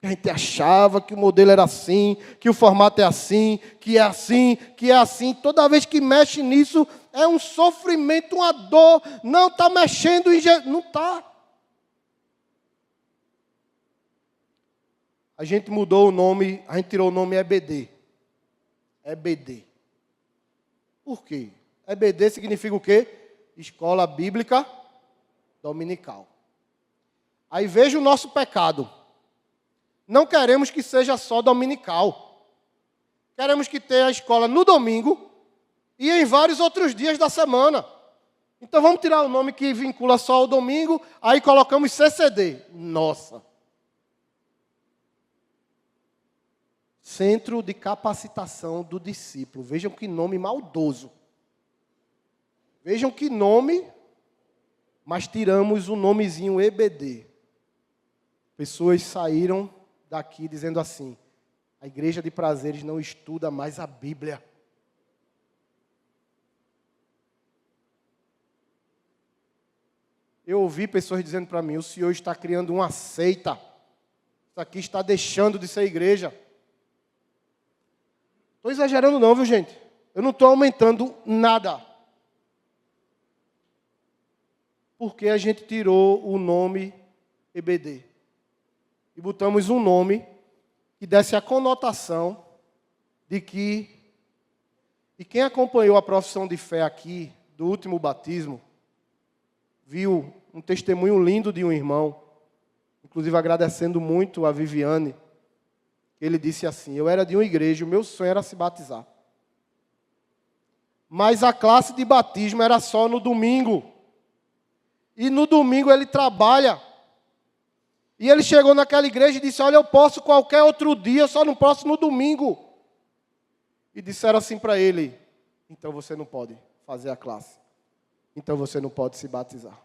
A gente achava que o modelo era assim, que o formato é assim, que é assim, que é assim. Toda vez que mexe nisso, é um sofrimento, uma dor. Não está mexendo em Jesus. Não está. A gente mudou o nome, a gente tirou o nome EBD. EBD. Por quê? EBD significa o quê? Escola Bíblica Dominical. Aí veja o nosso pecado. Não queremos que seja só dominical. Queremos que tenha a escola no domingo e em vários outros dias da semana. Então vamos tirar o nome que vincula só ao domingo, aí colocamos CCD. Nossa. Centro de Capacitação do Discípulo. Vejam que nome maldoso. Vejam que nome, mas tiramos o nomezinho EBD. Pessoas saíram daqui dizendo assim, a Igreja de Prazeres não estuda mais a Bíblia. Eu ouvi pessoas dizendo para mim, o senhor está criando uma seita. Isso aqui está deixando de ser igreja. Estou exagerando não, viu, gente? Eu não estou aumentando nada. Porque a gente tirou o nome EBD. E botamos um nome que desse a conotação de que... E quem acompanhou a profissão de fé aqui, do último batismo, viu um testemunho lindo de um irmão, inclusive agradecendo muito a Viviane. Ele disse assim, eu era de uma igreja, o meu sonho era se batizar. Mas a classe de batismo era só no domingo. E no domingo ele trabalha. E ele chegou naquela igreja e disse, olha, eu posso qualquer outro dia, eu só não posso no domingo. e disseram assim para ele: então você não pode fazer a classe. Então você não pode se batizar.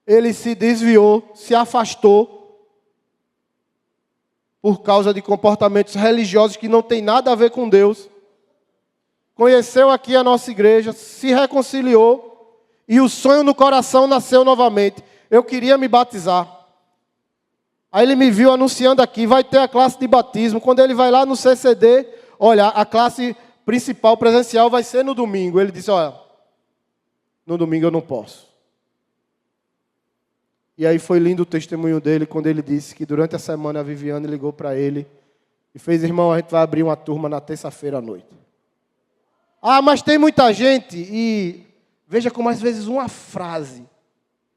Ele se desviou, se afastou, por causa de comportamentos religiosos que não tem nada a ver com Deus. Conheceu aqui a nossa igreja, se reconciliou, e o sonho no coração nasceu novamente. Eu queria me batizar. Aí ele me viu anunciando aqui, vai ter a classe de batismo. Quando ele vai lá no CCD, olha, a classe principal presencial vai ser no domingo. Ele disse, olha, no domingo eu não posso. E aí foi lindo o testemunho dele, quando ele disse que durante a semana a Viviane ligou para ele e fez: irmão, a gente vai abrir uma turma na terça-feira à noite. Ah, mas tem muita gente. E veja como às vezes uma frase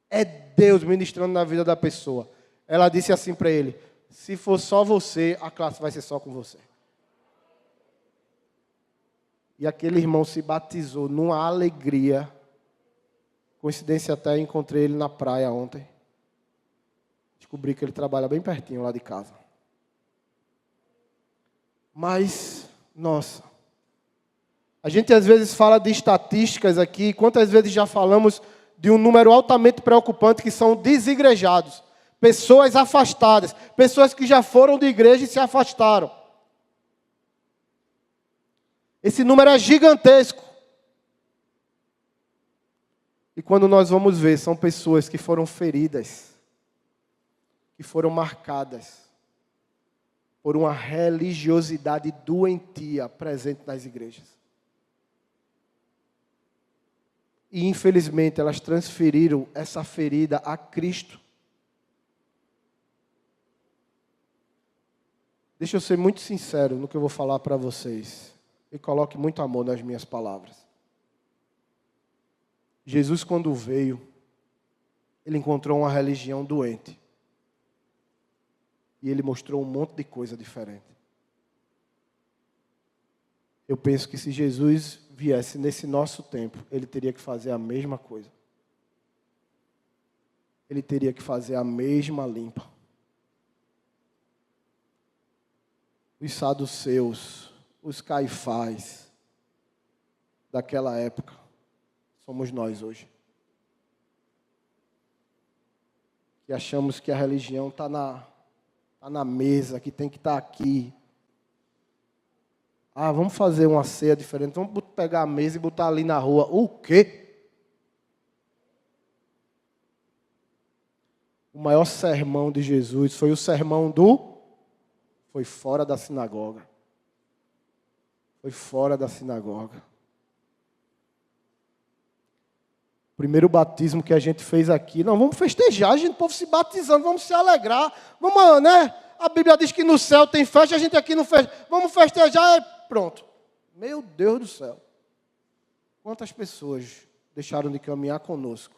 é Deus ministrando na vida da pessoa. Ela disse assim para ele: se for só você, a classe vai ser só com você. E aquele irmão se batizou numa alegria. Coincidência até, encontrei ele na praia ontem. Descobri que ele trabalha bem pertinho lá de casa. Mas, nossa, a gente às vezes fala de estatísticas aqui. Quantas vezes já falamos de um número altamente preocupante que são desigrejados. Pessoas afastadas. Pessoas que já foram de igreja e se afastaram. Esse número é gigantesco. E quando nós vamos ver, são pessoas que foram feridas, que foram marcadas por uma religiosidade doentia presente nas igrejas. E infelizmente elas transferiram essa ferida a Cristo. Deixa eu ser muito sincero no que eu vou falar para vocês. E coloque muito amor nas minhas palavras. Jesus, quando veio, ele encontrou uma religião doente. E ele mostrou um monte de coisa diferente. Eu penso que se Jesus viesse nesse nosso tempo, ele teria que fazer a mesma coisa. Ele teria que fazer a mesma limpa. Os saduceus, os caifás daquela época, somos nós hoje. Que achamos que a religião está na mesa, que tem que estar aqui. Ah, vamos fazer uma ceia diferente, vamos pegar a mesa e botar ali na rua. O quê? O maior sermão de Jesus foi o sermão Foi fora da sinagoga. Foi fora da sinagoga. Primeiro batismo que a gente fez aqui. Não, vamos festejar, a gente, o povo se batizando, vamos se alegrar. Vamos, né? A Bíblia diz que no céu tem festa, a gente aqui não festa. Vamos festejar e pronto. Meu Deus do céu. Quantas pessoas deixaram de caminhar conosco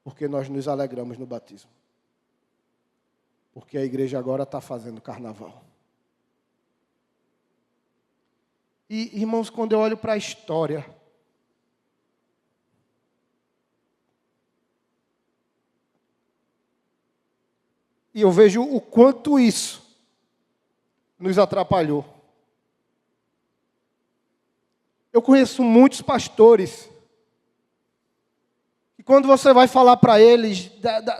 porque nós nos alegramos no batismo? Porque a igreja agora está fazendo carnaval. E, irmãos, quando eu olho para a história, e eu vejo o quanto isso nos atrapalhou. Eu conheço muitos pastores que quando você vai falar para eles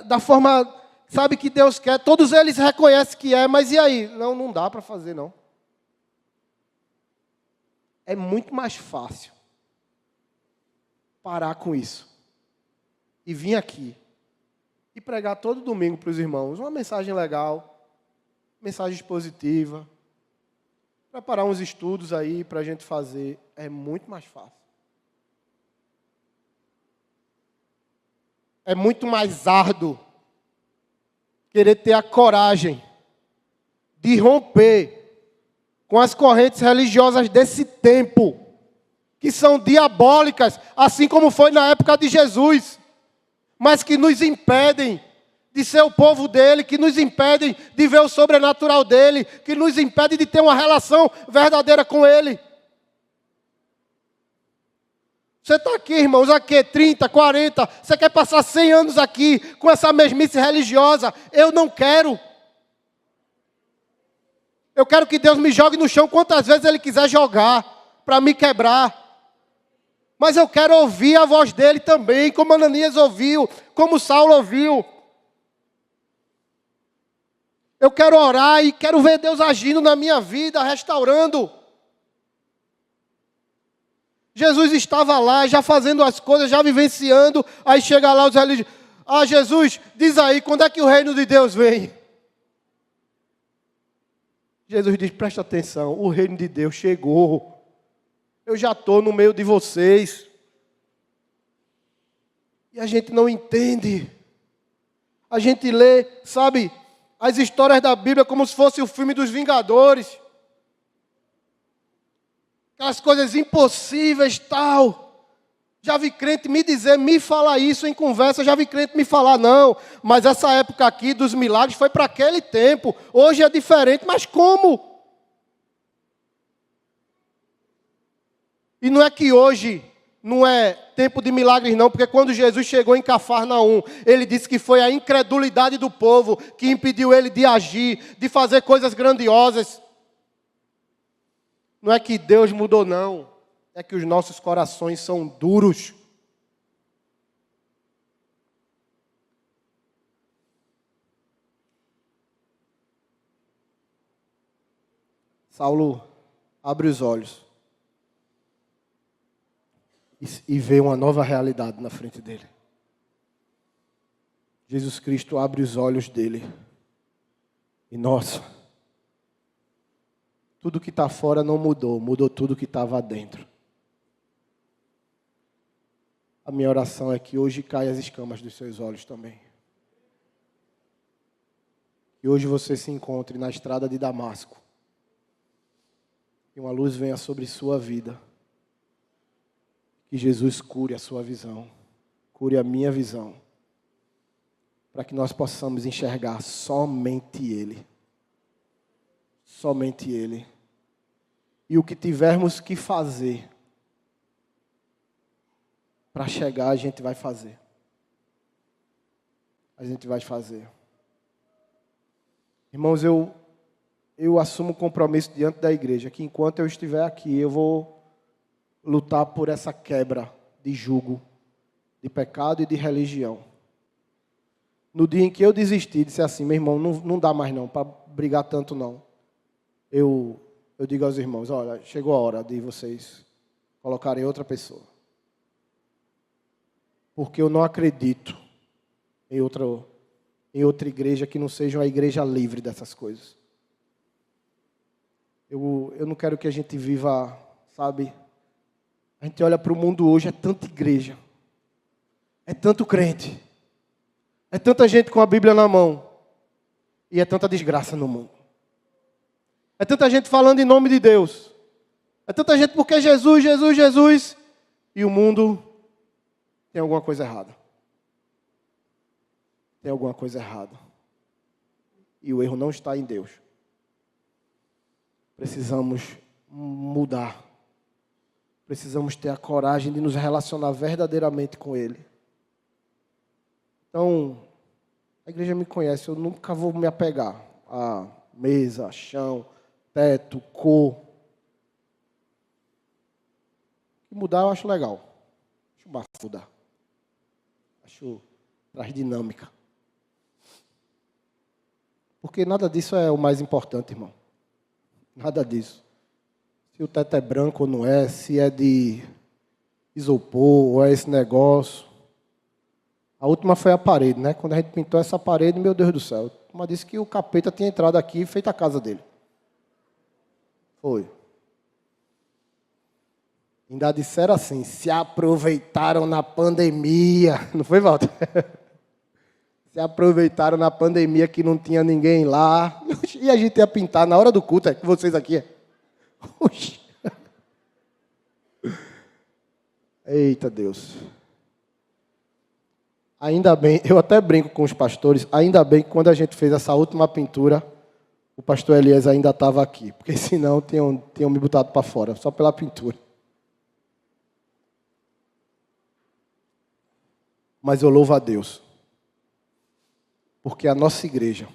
da forma, sabe, que Deus quer, todos eles reconhecem que é, mas e aí? Não dá para fazer, não. É muito mais fácil parar com isso e vir aqui e pregar todo domingo para os irmãos uma mensagem legal, mensagem positiva, preparar uns estudos aí para a gente fazer. É muito mais fácil. É muito mais árduo querer ter a coragem de romper com as correntes religiosas desse tempo, que são diabólicas, assim como foi na época de Jesus, mas que nos impedem de ser o povo dele, que nos impedem de ver o sobrenatural dele, que nos impedem de ter uma relação verdadeira com ele. Você está aqui, irmãos, aqui 30, 40, você quer passar 100 anos aqui com essa mesmice religiosa? Eu não quero. Eu quero que Deus me jogue no chão quantas vezes Ele quiser jogar, para me quebrar. Mas eu quero ouvir a voz dEle também, como Ananias ouviu, como Saulo ouviu. Eu quero orar e quero ver Deus agindo na minha vida, restaurando. Jesus estava lá, já fazendo as coisas, já vivenciando. Aí chega lá os religiosos. Ah, Jesus, diz aí, quando é que o reino de Deus vem? Jesus diz, presta atenção, o reino de Deus chegou. Eu já estou no meio de vocês. E a gente não entende. A gente lê, sabe, as histórias da Bíblia como se fosse o filme dos Vingadores. Aquelas coisas impossíveis, tal. Já vi crente me dizer, me falar isso em conversa, já vi crente me falar, não, mas essa época aqui dos milagres foi para aquele tempo, hoje é diferente, mas como? E não é que hoje não é tempo de milagres não, porque quando Jesus chegou em Cafarnaum, ele disse que foi a incredulidade do povo que impediu ele de agir, de fazer coisas grandiosas. Não é que Deus mudou não, é que os nossos corações são duros. Saulo abre os olhos e vê uma nova realidade na frente dele. Jesus Cristo abre os olhos dele. E nossa, tudo que está fora não mudou, mudou tudo que estava dentro. A minha oração é que hoje caia as escamas dos seus olhos também. Que hoje você se encontre na estrada de Damasco. Que uma luz venha sobre sua vida. Que Jesus cure a sua visão. Cure a minha visão. Para que nós possamos enxergar somente Ele. Somente Ele. E o que tivermos que fazer para chegar, a gente vai fazer. A gente vai fazer. Irmãos, eu assumo um compromisso diante da igreja, que enquanto eu estiver aqui, eu vou lutar por essa quebra de jugo, de pecado e de religião. No dia em que eu desisti, disse assim, meu irmão, não dá mais não, para brigar tanto não. Eu digo aos irmãos, olha, chegou a hora de vocês colocarem outra pessoa. Porque eu não acredito em outra igreja que não seja uma igreja livre dessas coisas. Eu não quero que a gente viva, sabe? A gente olha para o mundo hoje, é tanta igreja. É tanto crente. É tanta gente com a Bíblia na mão. E é tanta desgraça no mundo. É tanta gente falando em nome de Deus. É tanta gente porque Jesus, Jesus, Jesus. E o mundo tem alguma coisa errada. Tem alguma coisa errada. E o erro não está em Deus. Precisamos mudar. Precisamos ter a coragem de nos relacionar verdadeiramente com Ele. Então, a igreja me conhece, eu nunca vou me apegar a mesa, chão, teto, cor. Mudar eu acho legal. Acho massa mudar. Acho traz dinâmica. Porque nada disso é o mais importante, irmão. Nada disso. Se o teto é branco ou não é, se é de isopor ou é esse negócio. A última foi a parede, né? Quando a gente pintou essa parede, meu Deus do céu. Uma disse que o capeta tinha entrado aqui e feito a casa dele. Foi. Ainda disseram assim, se aproveitaram na pandemia. Não foi, Walter? Se aproveitaram na pandemia que não tinha ninguém lá. E a gente ia pintar na hora do culto, é que vocês aqui. Oxi. Eita Deus. Ainda bem, eu até brinco com os pastores, ainda bem que quando a gente fez essa última pintura, o pastor Elias ainda estava aqui. Porque senão tinham me botado para fora, só pela pintura. Mas eu louvo a Deus. Porque a nossa igreja,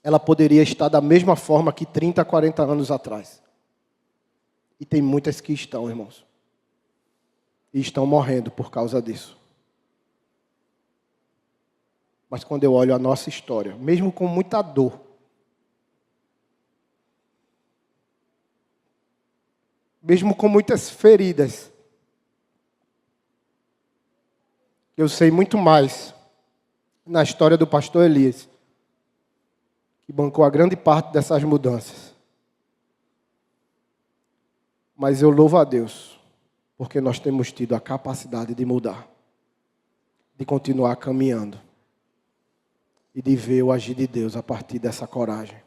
ela poderia estar da mesma forma que 30, 40 anos atrás. E tem muitas que estão, irmãos. E estão morrendo por causa disso. Mas quando eu olho a nossa história, mesmo com muita dor, mesmo com muitas feridas, eu sei muito mais na história do pastor Elias, que bancou a grande parte dessas mudanças. Mas eu louvo a Deus, porque nós temos tido a capacidade de mudar, de continuar caminhando e de ver o agir de Deus a partir dessa coragem.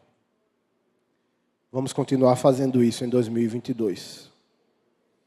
Vamos continuar fazendo isso em 2022.